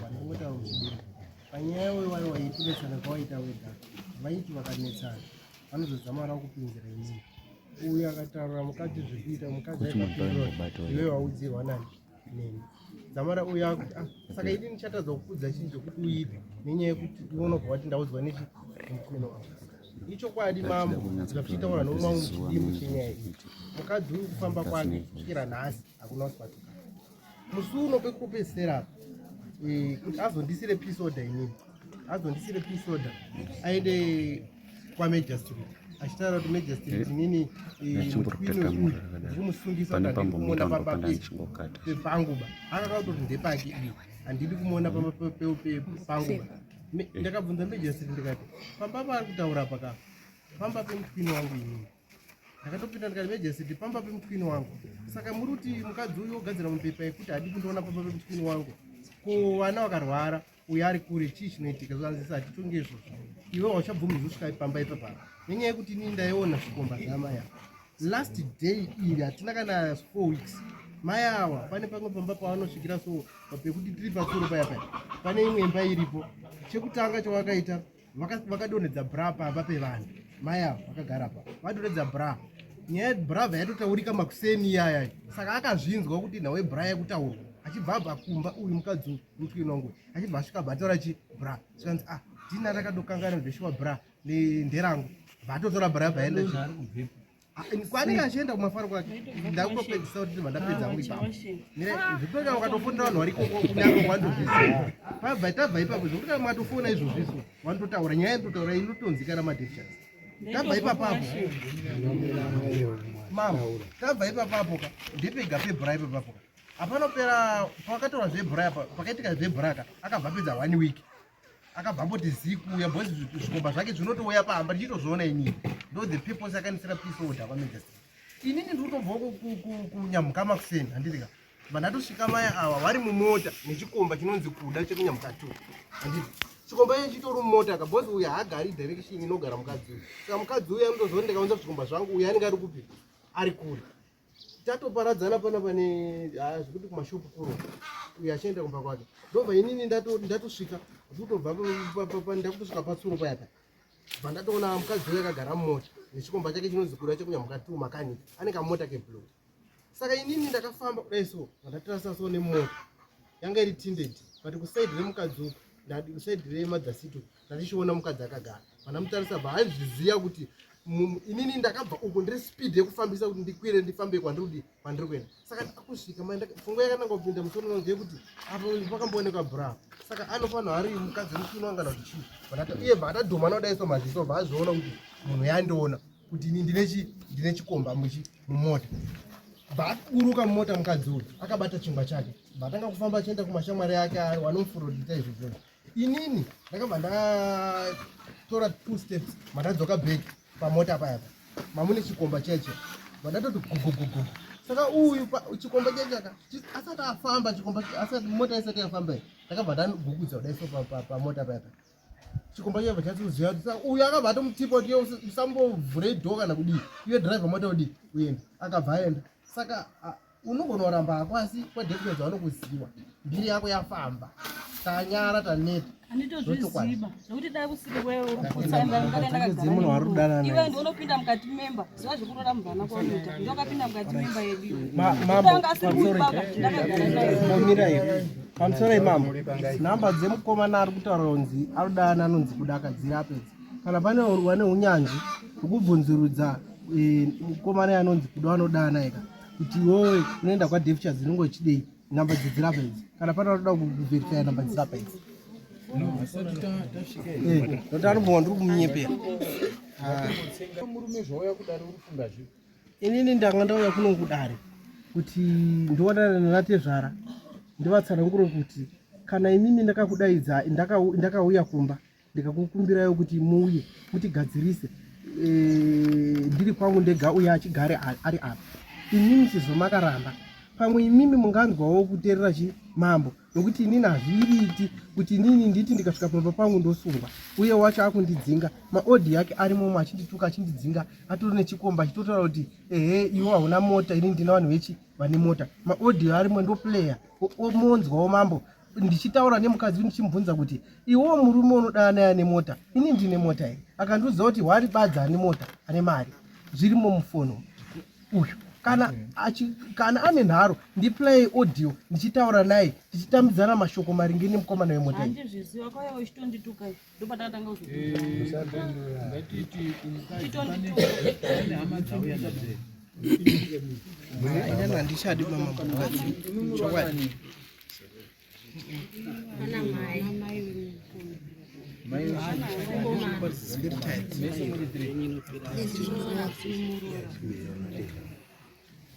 Speaker 2: vaingotaura uchidini panyaya wevari waipinetsana kwawaita wega vaiti vakanetsana vanozozamara kupinzira inini. Uyu akataura mukadzi zvekuita mukadzi aikapinzwa iwe waudzirwa nani neni zamara uyu akuti saka ini nichatadza kukudza chinhu chokuti uipe nenyaya yekuti unobva wati ndaudzwa nechimeno ichokwadi mambo dzikapitaura nomumwe muchidimbu chenyaya iyi. Mukadzi uri kufamba kwake kusvikira nhasi hakuna kusipatuka. Musi uno pekupedzisira kuti azondisire peace order inini azondisire peace order aende kwaMajor Street
Speaker 5: achitaura kuti Majesty tinini ndimusungisa kuti kumuona panguba akakauti ndepake iyo handidi kumuona panguba. Ndakabvunza Majesty ndikati pamba pari kutaura paka pamba pemutwini wangu inini. Ndakatopinda ndikati Majesty pamba pemutwini wangu. Saka muri kuti mukadzi uyu ogadzira mupepa ekuti hadi kundoona pamba pemutwini wangu. Ko vana vakarwara uyo ari kure chii chinoitika zvanzisa hatitonge izvozvo. Iwe hauchabvumi kusvika pamba ipapapa. Nenyaya yekuti inini ndaiona zvikomba zvamaya. Last day iri hatina kana 4 weeks. Maya awa pane pamwe pamba pavanosvikira so pekuti tiri patsoro paya paya. Pane imwe imba iripo. Chekutanga chavakaita vakadonedza bra pamba pevanhu. Maya vakagara pa. Vadonedza bra. Nyaya bra yaitotaurika makuseni iyaya. Saka akazvinzwa kuti nawe bra yakutaurwa. Achibva abva kumba uyu mukadzi mutwini wangu. Achibva asvika bhatora chi bra. Svanzi dina rakadokangana zveshuwa bra nenderangu. Vatotora bra baenda chi. Kwanenge achienda kumafaro kwake. Ndakutopedzisa kuti vandapedza muipa. Zvipeka wakatofunda vanhu variko kunyange wandozviziva. Tabva ipapo zvokuti mwatofona izvozviso wandotaura nyaya yekutotaura inotonzikana madefishans. Tabva ipapapo mama tabva ipapapo ndepega pebhura ipapapo apanopera pakatora zvebhura apa pakaitika zvebhura akabva pedza 1 week akabva mboti ziku yabhozi zvikomba zvake zvinotouya pahamba ndichitozviona inini ndo the people sakanisira peace order kwaMajesty. Inini ndikutobva kunyamuka makuseni handiti ka vandatosvika maya ava vari mumota nechikomba chinonzi kuda chekunyamuka 2 handiti chikomba iye chitori mumota kabhozi uyu haagari direction inogara mukadzi uyu. Saka mukadzi uyu anotozoti ndikaunza zvikomba zvangu uyu anenge ari kupi ari kure. Tatoparadzana pana pane zvekuti kumashopu kuro uyu achienda kumba kwake. Ndobva inini ndatosvika ndikutobva ndakutosvika patsuro payapa bva ndatoona mukadzi uyu akagara mumota nechikomba chake chinonzi kuda chekunyamuka 2 makanika ane kamota keblue. Saka inini ndakafamba kudai so ndatarisa so nemota yanga iri tinded but kusaidi remukadzi uyu kusaidi remadzasito ndatichiona mukadzi akagara vanamutarisa bva aizviziva kuti inini ndakabva uko ndiri speed yekufambisa kuti ndikwire ndifambe kwandiri kuenda. Saka akusvika pfungwa yakananga kupinda musoro wangu yekuti apo pakamboonekwa bra. Saka anofanira ari mukadzi mutwini wanga kuti chii iye bva atadhomana kudai so maziso bva azviona kuti munhu yandiona kuti ini ndine chikomba mumota. Baakuruka mumota mukadzi uyu akabata chingwa chake batanga kufamba achienda kumashamwari yake wanomfurodita izvo zvozvo. Inini ndakabva ndatora 2 steps mandadzoka back pamota payapa mamune chikomba cheche vandatoti gugugugu. Saka uyu chikomba chechaka asati afamba chikomba asati mota isati yafamba ndakabva ndagugudza kudai so pamota payapa chikomba chebva chatiziva kuti saka uyu akabva atomutipa kuti usambovhure dho kana kudii iwe dhiraivha mota kudii uenda akabva aenda. Saka unogona kuramba hako asi kwadefishans vanokuziva mbiri yako yafamba tanyara taneta
Speaker 4: handitozviziva zvokuti dai usiri wewe urikutsaenda iwe ndonopinda mukati memba ziva zvekutora mubvana kwaunoita ndokapinda mukati memba yedu tanga asiribaba ndakagara naye
Speaker 2: pamusoro imambo nhamba dzemukomana ari kutaura kunzi arudana anonzi kudakadzira apedza kana pane wane unyanzvi hwekubvunzurudza mukomana yanonzi kuda anodana eka kuti iwewe unoenda kwadefishans inonge ichidei nhamba dzedzirapa idzi kana pane anoda kuverifya nhamba dzirapa idzi nokuti anombova ndiri kumunyepera
Speaker 1: murume zvauya kudare uri kufunga zvii.
Speaker 2: inini ndanga ndauya kuno kudare kuti ndionana nenatezvara ndivatsanangure kuti kana imimi ndakakudaidza ndakauya kumba ndikakukumbirayo kuti muuye mutigadzirise ndiri kwangu ndega uye achigare ari apa imimi chizomakaramba pamwe imimi munganzwawo kuteerera chimambo nokuti inini hazviiti kuti inini nditi ndikasvika pamba pangu ndosungwa uye wacho akundidzinga maodhi yake ari momwe achindituka achindidzinga atori nechikomba achitotaura kuti ehe iwe hauna mota ini ndina vanhu vechi vane mota maodhi arimwe ndoplayer omonzwawo mambo ndichitaura nemukadzi ndichimubvunza kuti iwewo murume unodana naye ane mota ini ndine mota here akandiudza kuti wari badza ane mota ane mari zvirimo mufono uyu kana ane nharo ndiplay audio ndichitaura naye ndichitambidzana mashoko maringe nemukomana wemota iyi
Speaker 4: handizviziva kwaya uchitondituka ndopatatanga
Speaker 1: ngatiti ane hama dzauya nadzo
Speaker 2: inani handishadi mamamukadzi chokwadi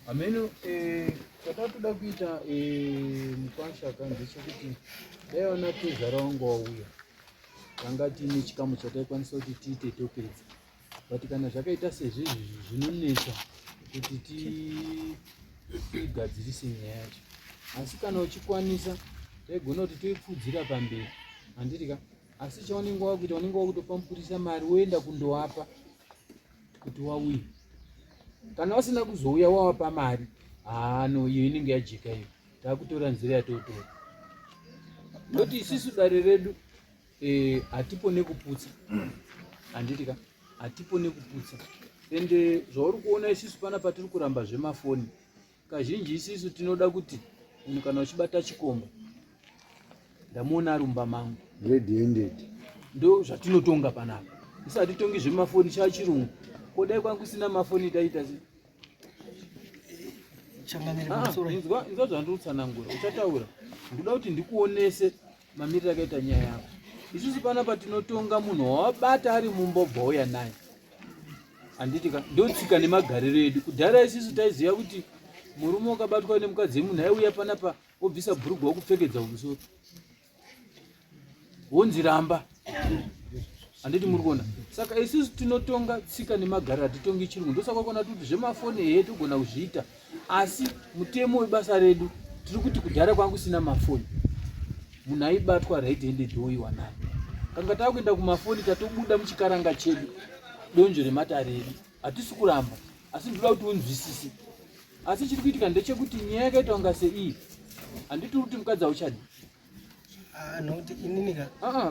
Speaker 1: ameno chatatoda kuita mukwashaka ndechekuti dai wana tezara wangu wauya tanga tiine chikamu chataikwanisa kuti tiite topedza, but kana zvakaita sezvizvi zvinonetsa kuti tigadzirise nyaya yacho, asi kana uchikwanisa taigona kuti toipfudzira pamberi, handiti ka. Asi chaunenge wakuita unenge wakutopa mupurisa mari woenda kundowapa kuti wauya. Kana wasina kuzouya wawapa mari, no iyo inenge yajika iyo, takutora nzira yatotora. Noti isusu dare redu hatipo nekuputsa, handiti ka, hatipo nekuputsa. Ende zvauri kuona isusu pana patiri kuramba zvemafoni, kazhinji isusu tinoda kuti munhu kana uchibata chikomba, ndamuona arumba mangu
Speaker 6: red-handed,
Speaker 1: ndo zvatinotonga panapa. Isati tongi zvemafoni chachirungu, kodai kwangu kusina mafoni taita sei? Inzwa zvandiri kutsanangura, uchataura ndikuda kuti ndikuonese mamiriro akaita nyaya yako. Isusu panapa tinotonga munhu wawabata ari mumbobva uya naye, handiti ka, ndotsika nemagariro edu. Kudhara isusu taiziva kuti murume wakabatwa nemukadzi wemunhu aiuya panapa obvisa bhurugwa wokupfekedza kumusoro, wonzi ramba, handiti muri kuona. Saka isusu tinotonga tsika nemagariro, hatitongi chirungu. Ndosaka kuona kuti zvemafoni hehe togona kuzviita, asi mutemo webasa redu tiri kuti kudhara kwangu sina mafoni, munhu aibatwa right-handed woiwa naye. Kanga takuenda kumafoni tatobuda muchikaranga chedu, donzvo rematare edu. Hatisi kuramba, asi ndoda kuti unzwisise. Asi chiri kuitika ndechekuti nyaya yakaita kunga sei, handiti kuti mukadzi auchadi.
Speaker 2: Nokuti ininika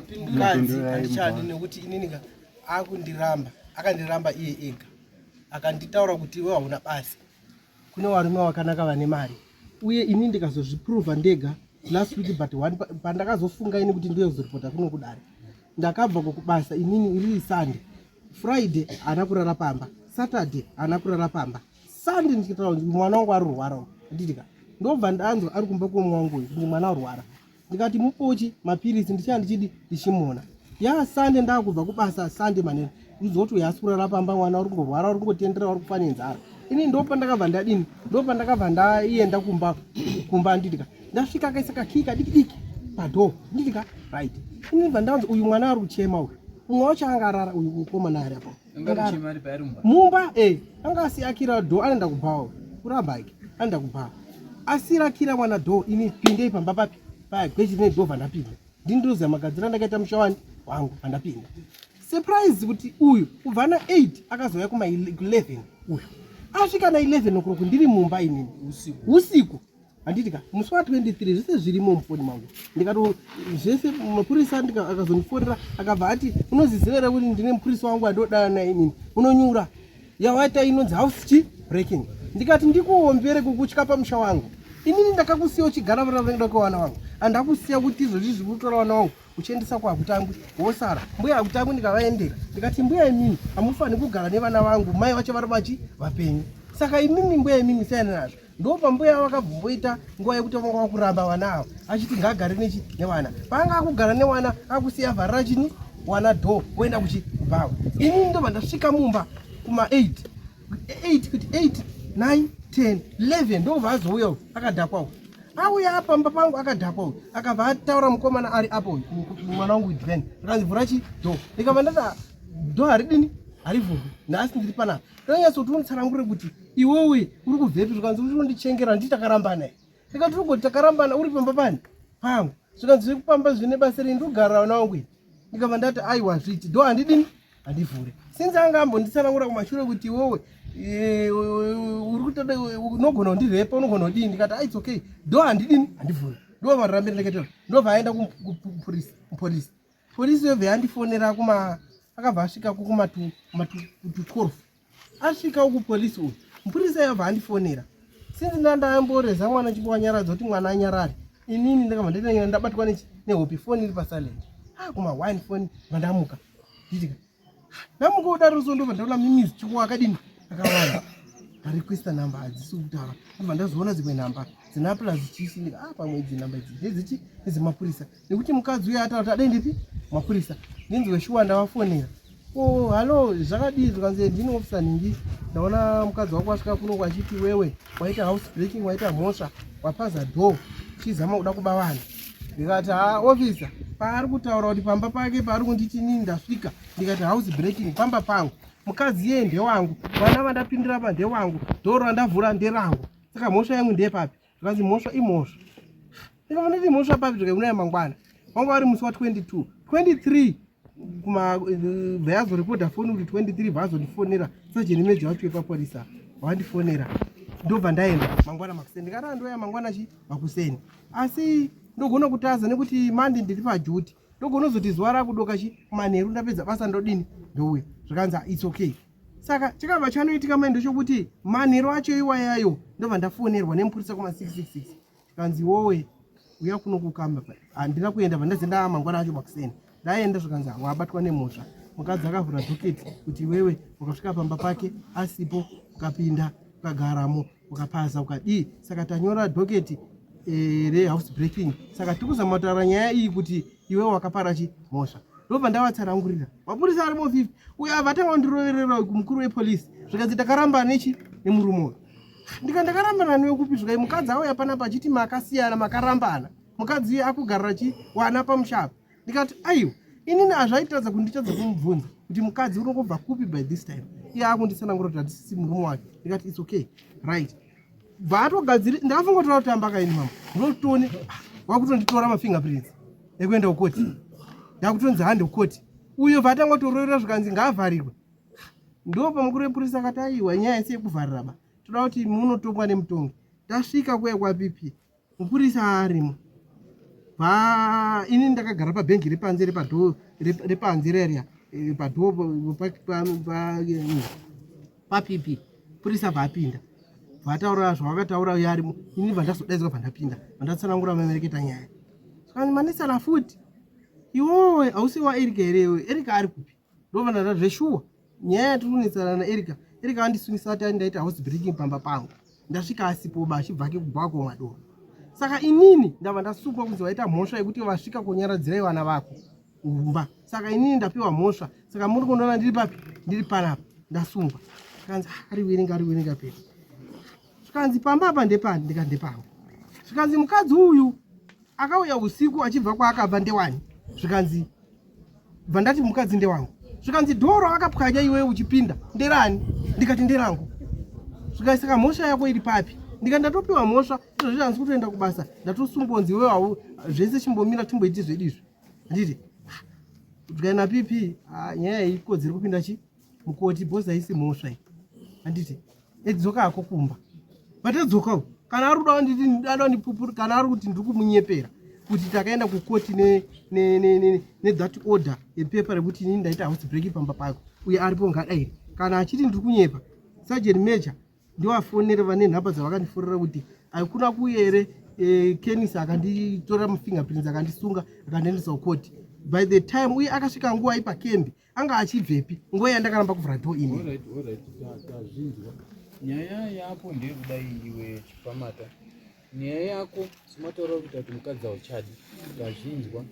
Speaker 1: Pindura.
Speaker 2: mukadzi handichadi, nekuti ininika akundiramba, akandiramba iye ega, akanditaura kuti iwe hauna basa. Kune varume vakanaka vane mari, uye ini ndikazozviprova ndega last week, but pandakazofunga ini kuti ndiye kuzoripota kuno kudare, ndakabva kokubasa inini iri Sunday, Friday haana kurara pamba, Saturday haana kurara pamba, Sunday ndikitaura kuti mwana wangu ari rwara, nditika ndobva ndanzwa ari kumba kwomwe wangu kuti mwana arwara, ndikati mupochi mapirisi ndichandi ndichimuona. Sunday ndakubva kubasa Sunday manene, uzoti uyasi kurara pamba, mwana uri kungorwara, uri kungotendera, uri kufa nenzara. Ini ndopandakabva ndadini, ndopandakabva ndaienda kumba nditika. Ndasvika akaisa kakika diki padho, nditika right. Ini ndibva ndaonza uyu mwana ari kuchema uyu, umwe wacho anga arara, uyu mukomana ari apo. Mumba anga asiakira dho, anoenda kubhawa kurabhaki, anoenda kubhawa. Asirakira mwana dho, ini pindei pamba papi pagwechi rine dho, vandapinda. Ndindoziva magadzira ndakaita mushawani wangu, vandapinda. Surprise kuti uyu kubva na8 akazouya kuma11 uyu. Asvika na11 okuroku ndiri mumba inini usiku, handiti ka, musi wa23 zvese zvirimo mufoni mangu. Ndikato zvese mapurisa akazonifonera akabva ati unoziziva kuti ndine mupurisa wangu andodana naye inini, unonyura yawaita inonzi house breaking. Ndikati ndikuombere kukutya pamusha wangu, inini ndakakusiya uchigara varavaenda kwawana wangu, andakusiya kuti izvozvi zviri kutora wana wangu uchiendesa kuakutangwi wosara. Mbuya akutangwi ndikavaendera, ndikati mbuya imimi hamufani kugara nevana vangu, mai vacho vari vachi vapenyu. Saka imimi mbuya imimi sayana nazvo. Ndopa mbuya vakabvumboita nguva yekuti vanga vakuramba wana avo achiti ngagare nevana. Paanga akugara newana akusiya vharira chini wana dho woenda kuchibhawa. Inini ndobva ndasvika mumba kuma8 kuti 8 9 10 11 ndobva azouya akadhakwa. Auya apamba pangu akadhakwa, akabva ataura mukomana ari apo, mwana wangu Idven, akanzi vhura chidho. Ndikabva ndati dho haridini harivhurwi, nhasi ndiri panapa. Ndanyatso unotsanangura kuti iwewe uri kubvepi, zvikanzi uri kundichengera nditakaramba naye. Ndikati uri takarambana uri pamba pani pangu, zvikanzi zviri kupamba zvine basa rei ndogara wana wangu. Ndikabva ndati aiwa zviti dho handidini handivhure. Sinzi anga ambonditsanangura kumashure kuti iwewe uri kutoda unogona kundirepa, unogona kudini. Ndikati it's okay, dho handidini handivhure. Ndo varambira ndakatera, ndobva aenda kupolisi. Polisi yobva yandifonera akabva asvika kuma 12. Asvika kupolisi uyu, mupurisa yobva andifonera. Sinzi ndandamboreza mwana chimbonyaradza kuti mwana anyarare, inini ndakabva ndinenge ndabatwa nehope, foni iri pasilent. Kuma 1 foni vandamuka. Nditika ndamuka udaro ndobva ndaona mimizi chikuwa akadini akawanda. ndarequesta namba hadzisi kutaura abva ndazoona dzimwe namba dzinapira dzichishindika pamwe idzi namba idzi ndedzichi nedzemapurisa nekuti mukadzi uyo ataura kuti adendipi mapurisa ndinzwe shuwa ndavafonera halo zvakadii zvikanzi ndini ofisa ningi ndaona mukadzi wako wasvika kuno wachiti wewe waita house breaking waita mhosva wapaza door chizama kuda kuba vanhu ndikati ofisa paari kutaura kuti pamba pake paari kunditi nini ndasvika ndikati house breaking pamba pangu mukadzi yeye ndewangu vana vandapindira pa ndewangu dhoro randavhura nderangu saka mhosva yangu ndepapi zvikanzi mhosva imhosva ndikavanati mhosva papi zvikamunaya mangwana wanga vari musi wa22 23 vayazoreporta foni kuti 23 vaazondifonera sajeni meja wacho wepaporisa wandifonera ndobva ndaenda mangwana makuseni ndikati ndoya mangwana chi makuseni asi ndogona kutaza nekuti mandi ndiri pajuti ndogona kuzoti zuva rakudoka chi manheru ndapedza basa ndodini ndouya zvikanzi it's okay saka chikabva chanoitika mai ndochokuti manheru acho iwayayo ndobva ndafonerwa nemupurisa kuma666 zvikanzi wowe uya kuno kukamba handina kuenda vandazenda mangwana acho makuseni ndaenda zvikanzi wabatwa nemhosva mukadzi akavhura dhoketi kuti wewe ukasvika pamba pake asipo ukapinda ukagaramo ukapaza ukadii saka tanyora dhoketi rehouse breaking saka tikuzama kutaura nyaya iyi kuti iwe wakapara chi mhosva ndobva ndavatsanangurira mapurisa arimo 50 uyo avatanga kundiroverera kumukuru wepolisi zvikanzi takaramba nechi nemurume ndakarambana newe kupi zvikai mukadzi auya panapa achiti makasiyana makarambana mukadzi uye akugarira chi wana pamushapa ndikati aiwa inini hazvaitadza kunditadza kumubvunza kuti mukadzi unongobva kupi by this time iye akunditsanangura kuti handisisi murume wake ndikati it's okay right bvatogadziri ndakafunga kuti vakutamba kaini mama ndotoni wakutonditora mafingerprints ekuenda kukoti ndakutonzi hande kukoti uyo vatanga kutororera zvikanzi ngaavharirwe ndopa mukuru wepurisa akati aiwa nyaya isi yekuvharira ba toda kuti munotongwa nemutongi tasvika kuya kwapipi mupurisa arimo ini ndakagara pabhengi repanze repanze reria padhoo papipi purisa bvaapinda vataura zvavakataura uyo arimo ini vandazodaidzwa vandapinda vandatsanangura mamereketa nyaya saka manisana futi iwowe hausi waerika here erika ari kupi ndovana zveshuwa nyaya yatiri kunetsana naerika erika andisungisa ati ndaita house breaking pamba pangu ndasvika asipoba achibvake kubvako madoro saka inini ndava ndasungwa kunzi waita mhosva yekuti vasvika kunyaradzirai vana vako umba saka inini ndapiwa mhosva saka muri kundoona ndiri papi ndiri panapa ndasungwa zvikanzi ariwerenga peri zvikanzi pamba apa ndepani ndika ndepangu zvikanzi mukadzi uyu akauya usiku achibva kwaakabva ndewani zvikanzi bva ndati mukadzi ndewangu zvikanzi dhoro akapwanya iwe uchipinda nderani ndikati nderangu zvikanzi saka mhosva yako iri papi ndika ndatopiwa mhosva izvo zvihanzi kutoenda kubasa ndatosumbonzi iwe hau zvese chimbomira timboiti zvedizvi handiti zvikaina pipi nyaya ikodzeri kupinda chi mukoti bhosi haisi mhosva iyi handiti edzoka ako kumba vatedzokawo kana ari kudawo nditi ndada ndipupuri kana ari kuti ndiri kumunyepera kuti takaenda kukoti that order yepepa rekuti inini ndaita house break pamba pako uye aripo ngadairi kana achiti ndiri kunyepa sergeant major ndowafonera vane nhamba dzavakandiforera kuti aikuna kuyere kenisi akanditora mafingerprints akandisunga akandiendesa kukoti by the time uye akasvika nguva ipa kembi anga achibvepi nguva yandakaramba kuvhura dhoo ini
Speaker 1: tazvinzwa nyaya yapo ndeyekudai iwe chipamata nyaya yako simataura kuti mukadzi auchadi tazvinzwa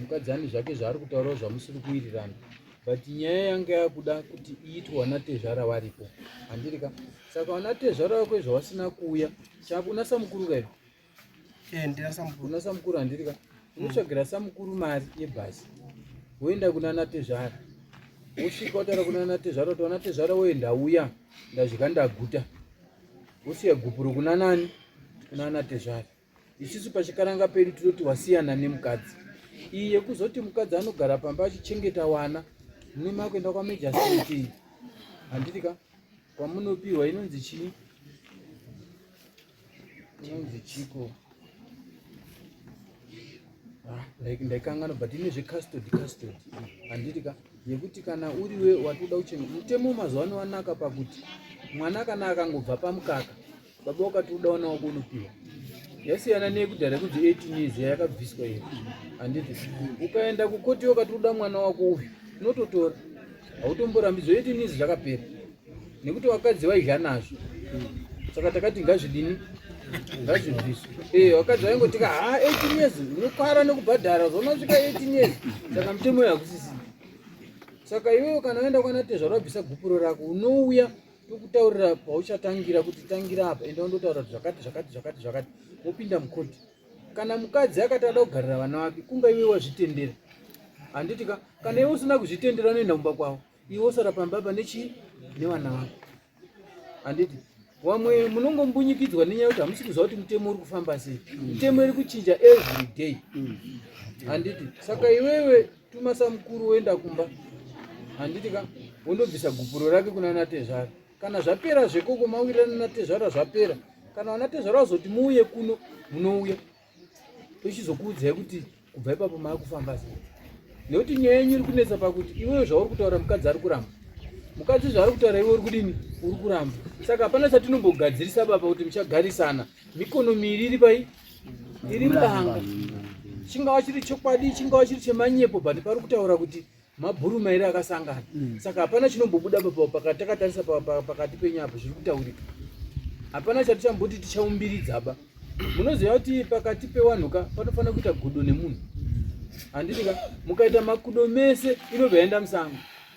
Speaker 1: mukadzi ane zvake zvaari kutaurawo zvamusiri kuwirirana but nyaya yanga yakuda kuti iitwe vanatezvara varipo handirika saka vanatezvara vako zvavasina kuuya chako una samukuru kaiva una samukuru handirika unotsvagira samukuru mari yebhasi woenda kuna natezvara wosvika wataura kuna natezvara kuti vanatezvara woye ndauya ndasvika ndaguta wosiya gupuro kuna nani kuna natezvara isusu pachikaranga pedu tinoti wasiyana nemukadzi iyi yekuzoti mukadzi anogara pamba achichengeta wana mune makuenda kwameja state handitika kwamunopiwa inonzi chii inonzi chiko ndaikangana but ine zvecustody handitika yekuti kana uriwe watoda kuchengeta mutemo mazuva ano wanaka pakuti mwana kana akangobva pamukaka baba wakati udaona wako unopiwa yasiyana nekudhara kunzi 18 years yakabviswa iyo handiti ukaenda kukoti wakati uda mwana wako uyu unototora hautomborambidzwa 18 years zvakapera nekuti vakadzi vaidya nazvo. Saka takati ngazvidini, ngazvibviswe. Vakadzi vaingotika 18 years unokwara nekubhadhara zvonosvika 18 years. Saka mutemo uyu hakusisi. Saka iwewe kana waenda kwana tezvara wabvisa gupuro rako unouya tokutaurira pauchatangira kuti tangira apa enda undotaura zvakati wopinda mukoti. Kana mukadzi akati ada kugarira vana vake kunga iwe wazvitendera. Handiti kana iwe usina kuzvitendera unoenda kumba kwavo. Iwe usara pambaba nevana vako. Handiti vamwe munongombunyikidzwa nenyaya kuti hamusi kuziva kuti mutemo uri kufamba sei. Mutemo iri kuchinja every day. Handiti saka iwewe tumasa mukuru woenda kumba. Handiti wondobvisa gupuro rake kuna natezvara. Kana zvapera zvekoko mawirirana natezvara zvapera. Kana vanatezvara vazoti muuye kuno munouya. Tochizokuudzai kuti kubva ipapo maakufamba sei. Nekuti nyaya yenyu iri kunetsa pakuti iwewe zvauri kutaura mukadzi ari kuramba. Mukadzi zvaari kutaura iwe uri kudini? Uri kuramba. Saka hapana chatinombogadzirisa baba kuti muchagarisana. Mikono miviri iri pai? Iri mudanga. Chingava chiri chokwadi, chingava chiri chemanyepo, but pari kutaura kuti mabhuru mairi akasangana. Saka hapana chinombobuda baba pakati takatarisa pakati penyu apo zviri kutaurika. Hapana chatichamboti tichaumbiridza. Munoziva kuti pakati pewanhuka panofanira kuita godo nemunhu. Handiti mukaita makudo mese inobva yaenda musango.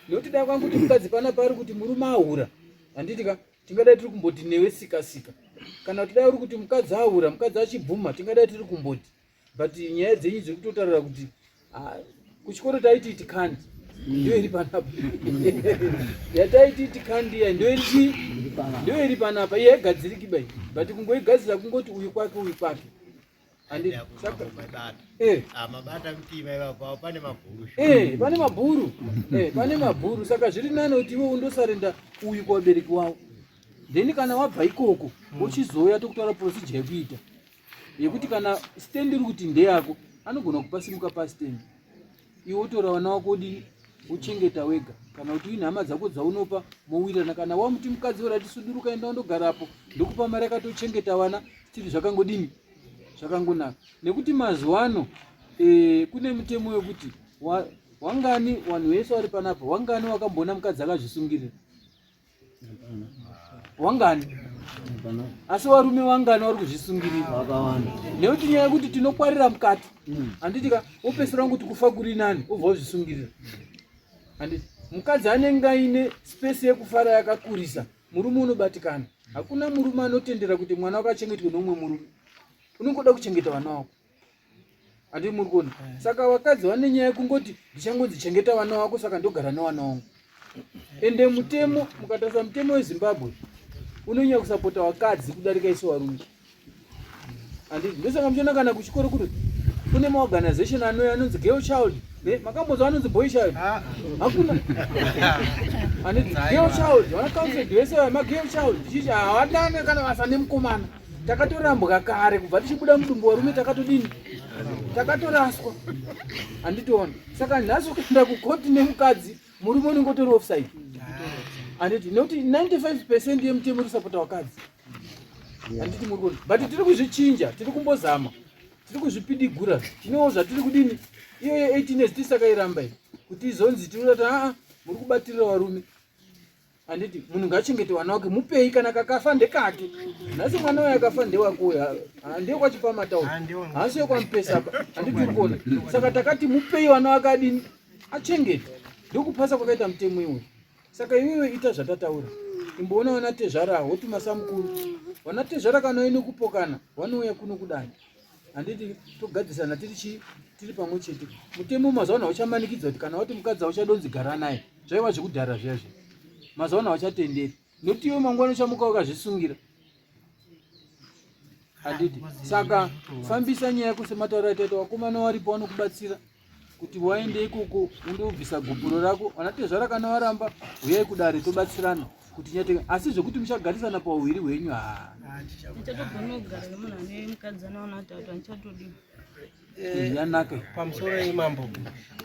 Speaker 1: Nekuti dai kwangu kuti mukadzi pana pari kuti murume ahura. Handiti tingadai tiri kumboti newe sika. Kana kuti dai uri kuti mukadzi ahura, mukadzi achibvuma tingadai tiri kumboti. But nyaya dzenyu dziri kutotaura kuti kuchikoro taiti tikandi. Ndio iri panapa. Yataiti tikandi ndio iri panapa. Iye gadziriki bai. But kungoigadzira kungoti uyu kwake. Handiti saka
Speaker 7: mabata mtima ivapo pane mabhuru.
Speaker 1: Pane mabhuru. Pane mabhuru. Saka zviri nani kuti iwe undosarenda uyu kwa vabereki wavo. Then kana wabva ikoko uchizoya tokutaura procedure yekuita. Yekuti kana stand iri kuti ndeyako anogona kupasimuka pastand. Iwe utora vana wako udini uchengeta wega. Kana kuti uine hama dzako dzaunopa mowirana. Kana wamuti mukadzi urati suduruka enda undogarapo ndokupa mari yakatochengeta vana tiri zvakangodini zvakangonaka. Nekuti mazuva ano kune mutemo wekuti wangani vanhu vese vari panapa wangani wakambona mukadzi akazvisungirira. Wangani asi varume wangani vari kuzvisungirira. Nekuti nyaya yekuti tinokwarira mukati. Handiti opesera kuti kufa kuri nani obva uzvisungirira. Handiti mukadzi anenge aine space yekufara yakakurisa, murume unobatikana. Hakuna murume anotendera kuti mwana wakachengetwa nomumwe murume. Unongoda kuchengeta vana wako. Handiti muri kuona. Saka vakadzi vane nyaya yekungoti ndichangodzichengeta vana wako saka ndogara nevana wangu. Ende mutemo mukatarisa mutemo weZimbabwe unonyanya kusapota vakadzi kudarika isu varume. Handiti ndosaka muchiona kana kuchikoro kuti kune maorganization anonzi girl child. Makambozwa anonzi boy child. Hakuna. Handiti girl child vanacounseled vese vamagirl child. Chichi hawadane kana vasa nemukomana. Takatorambwa kare kubva tichibuda mudumbu warume takatodini takatoraswa. Handitiona. Saka nhasi kuenda kukoti nemukadzi murume unongotori offside. Handiti nekuti 95% yemutemo uri kusapota vakadzi. Handiti muri kuona. But tiri kuzvichinja, tiri kumbozama, tiri kuzvipidigura. Tinewo zvatiri kudini iyo 18 years tisakairamba kuti izonzi tiri kuti muri kubatirira varume. Handiti munhu ngachengete vana wake mupei kana kakafa ndekake. Nhasi mwana uyu akafa ndewako ndiye kwachipa matauro. Hasi yokwamupesa apa. Handiti uri kuona. Saka takati mupei vana wake adini achengete. Ndokupasa kwakaita mutemo iwe. Saka iwewe ita zvatataura. Imboona vanatezvara wotumasa mukuru. Vanatezvara kana waine kupokana vanouya kuno kudai. Handiti togadzisana tiri pamwe chete. Mutemo mazuva ano hauchamanikidza kuti kana wati mukadzi hauchadonzi gara naye. Zvaiva zvekudhara zviya. Mazuva ano hauchatenderi. Nokuti iwe mangwana uchamuka wakazvisungira. Handiti saka fambisa nyaya kusemataura taita wakomana waripo vanokubatsira kuti waende ikoko undobvisa gupuro rako. Vanatezvara kana waramba uyai kudare tobatsirana kuti nyateka. Asi zvekuti muchagarisana pauhwiri hwenyu
Speaker 4: Tichatogona kugara nemunhu ane mukadzi anaona atatu andichatodi.
Speaker 1: yanaka.
Speaker 2: Pamusoro imambo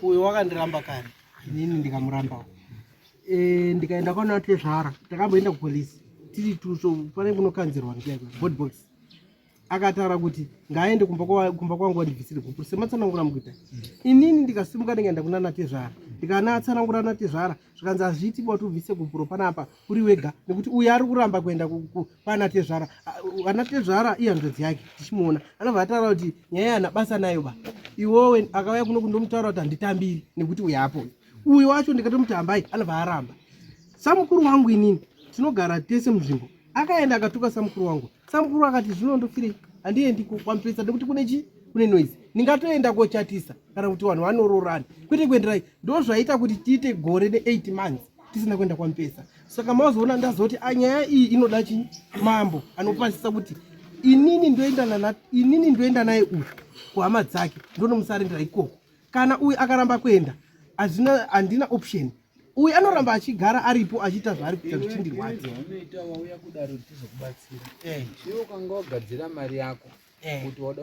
Speaker 2: uyu wakandiramba kare inini ndikamurambawo. Ndikaenda kwaona tezvara takamboenda kupolisi tiri tuso pane kunokanzirwa board box. akataura kuti ngaende kumba kwangu wandibvisire gopuro sematsanangura mukuita. Inini ndikasimuka ndikaenda kuna Natezvara ndikana atsanangura Natezvara zvikanzi hazviiti kuti ubvise gopuro panapa uri wega nekuti uyu ari kuramba kuenda kwaNatezvara. Anatezvara ihanzvadzi yake tichimuona anobva ataura kuti nyaya yana basa nayo ba iwowe akauya kuno kundomutaura kuti handitambiri nekuti uyu apo uyu wacho ndikatomutambai anobva aramba. Samukuru wangu inini tinogara tese munzvimbo akaenda akatuka samukuru wangu. Samukuru akati zvinondofirei handiendi kwamupesa nekuti kune noise ndingatoenda kochatisa kana kuti vanhu vanororana kwete kuenderai. Ndo zvaita kuti tiite gore ne8 months tisina kuenda kwamupesa. Saka mazoona ndazoti nyaya iyi inoda mambo anopasisa kuti inini ndoenda naye uyu kuhama dzake ndonomusarendera ikoko. Kana uyu akaramba kuenda handina option. Uyu anoramba achigara aripo achiita zvaari kuita zvichindirwadza.
Speaker 3: Unoita wauya kudaro tizokubatsira. Iwe ukanga wagadzira mari yako kuti wada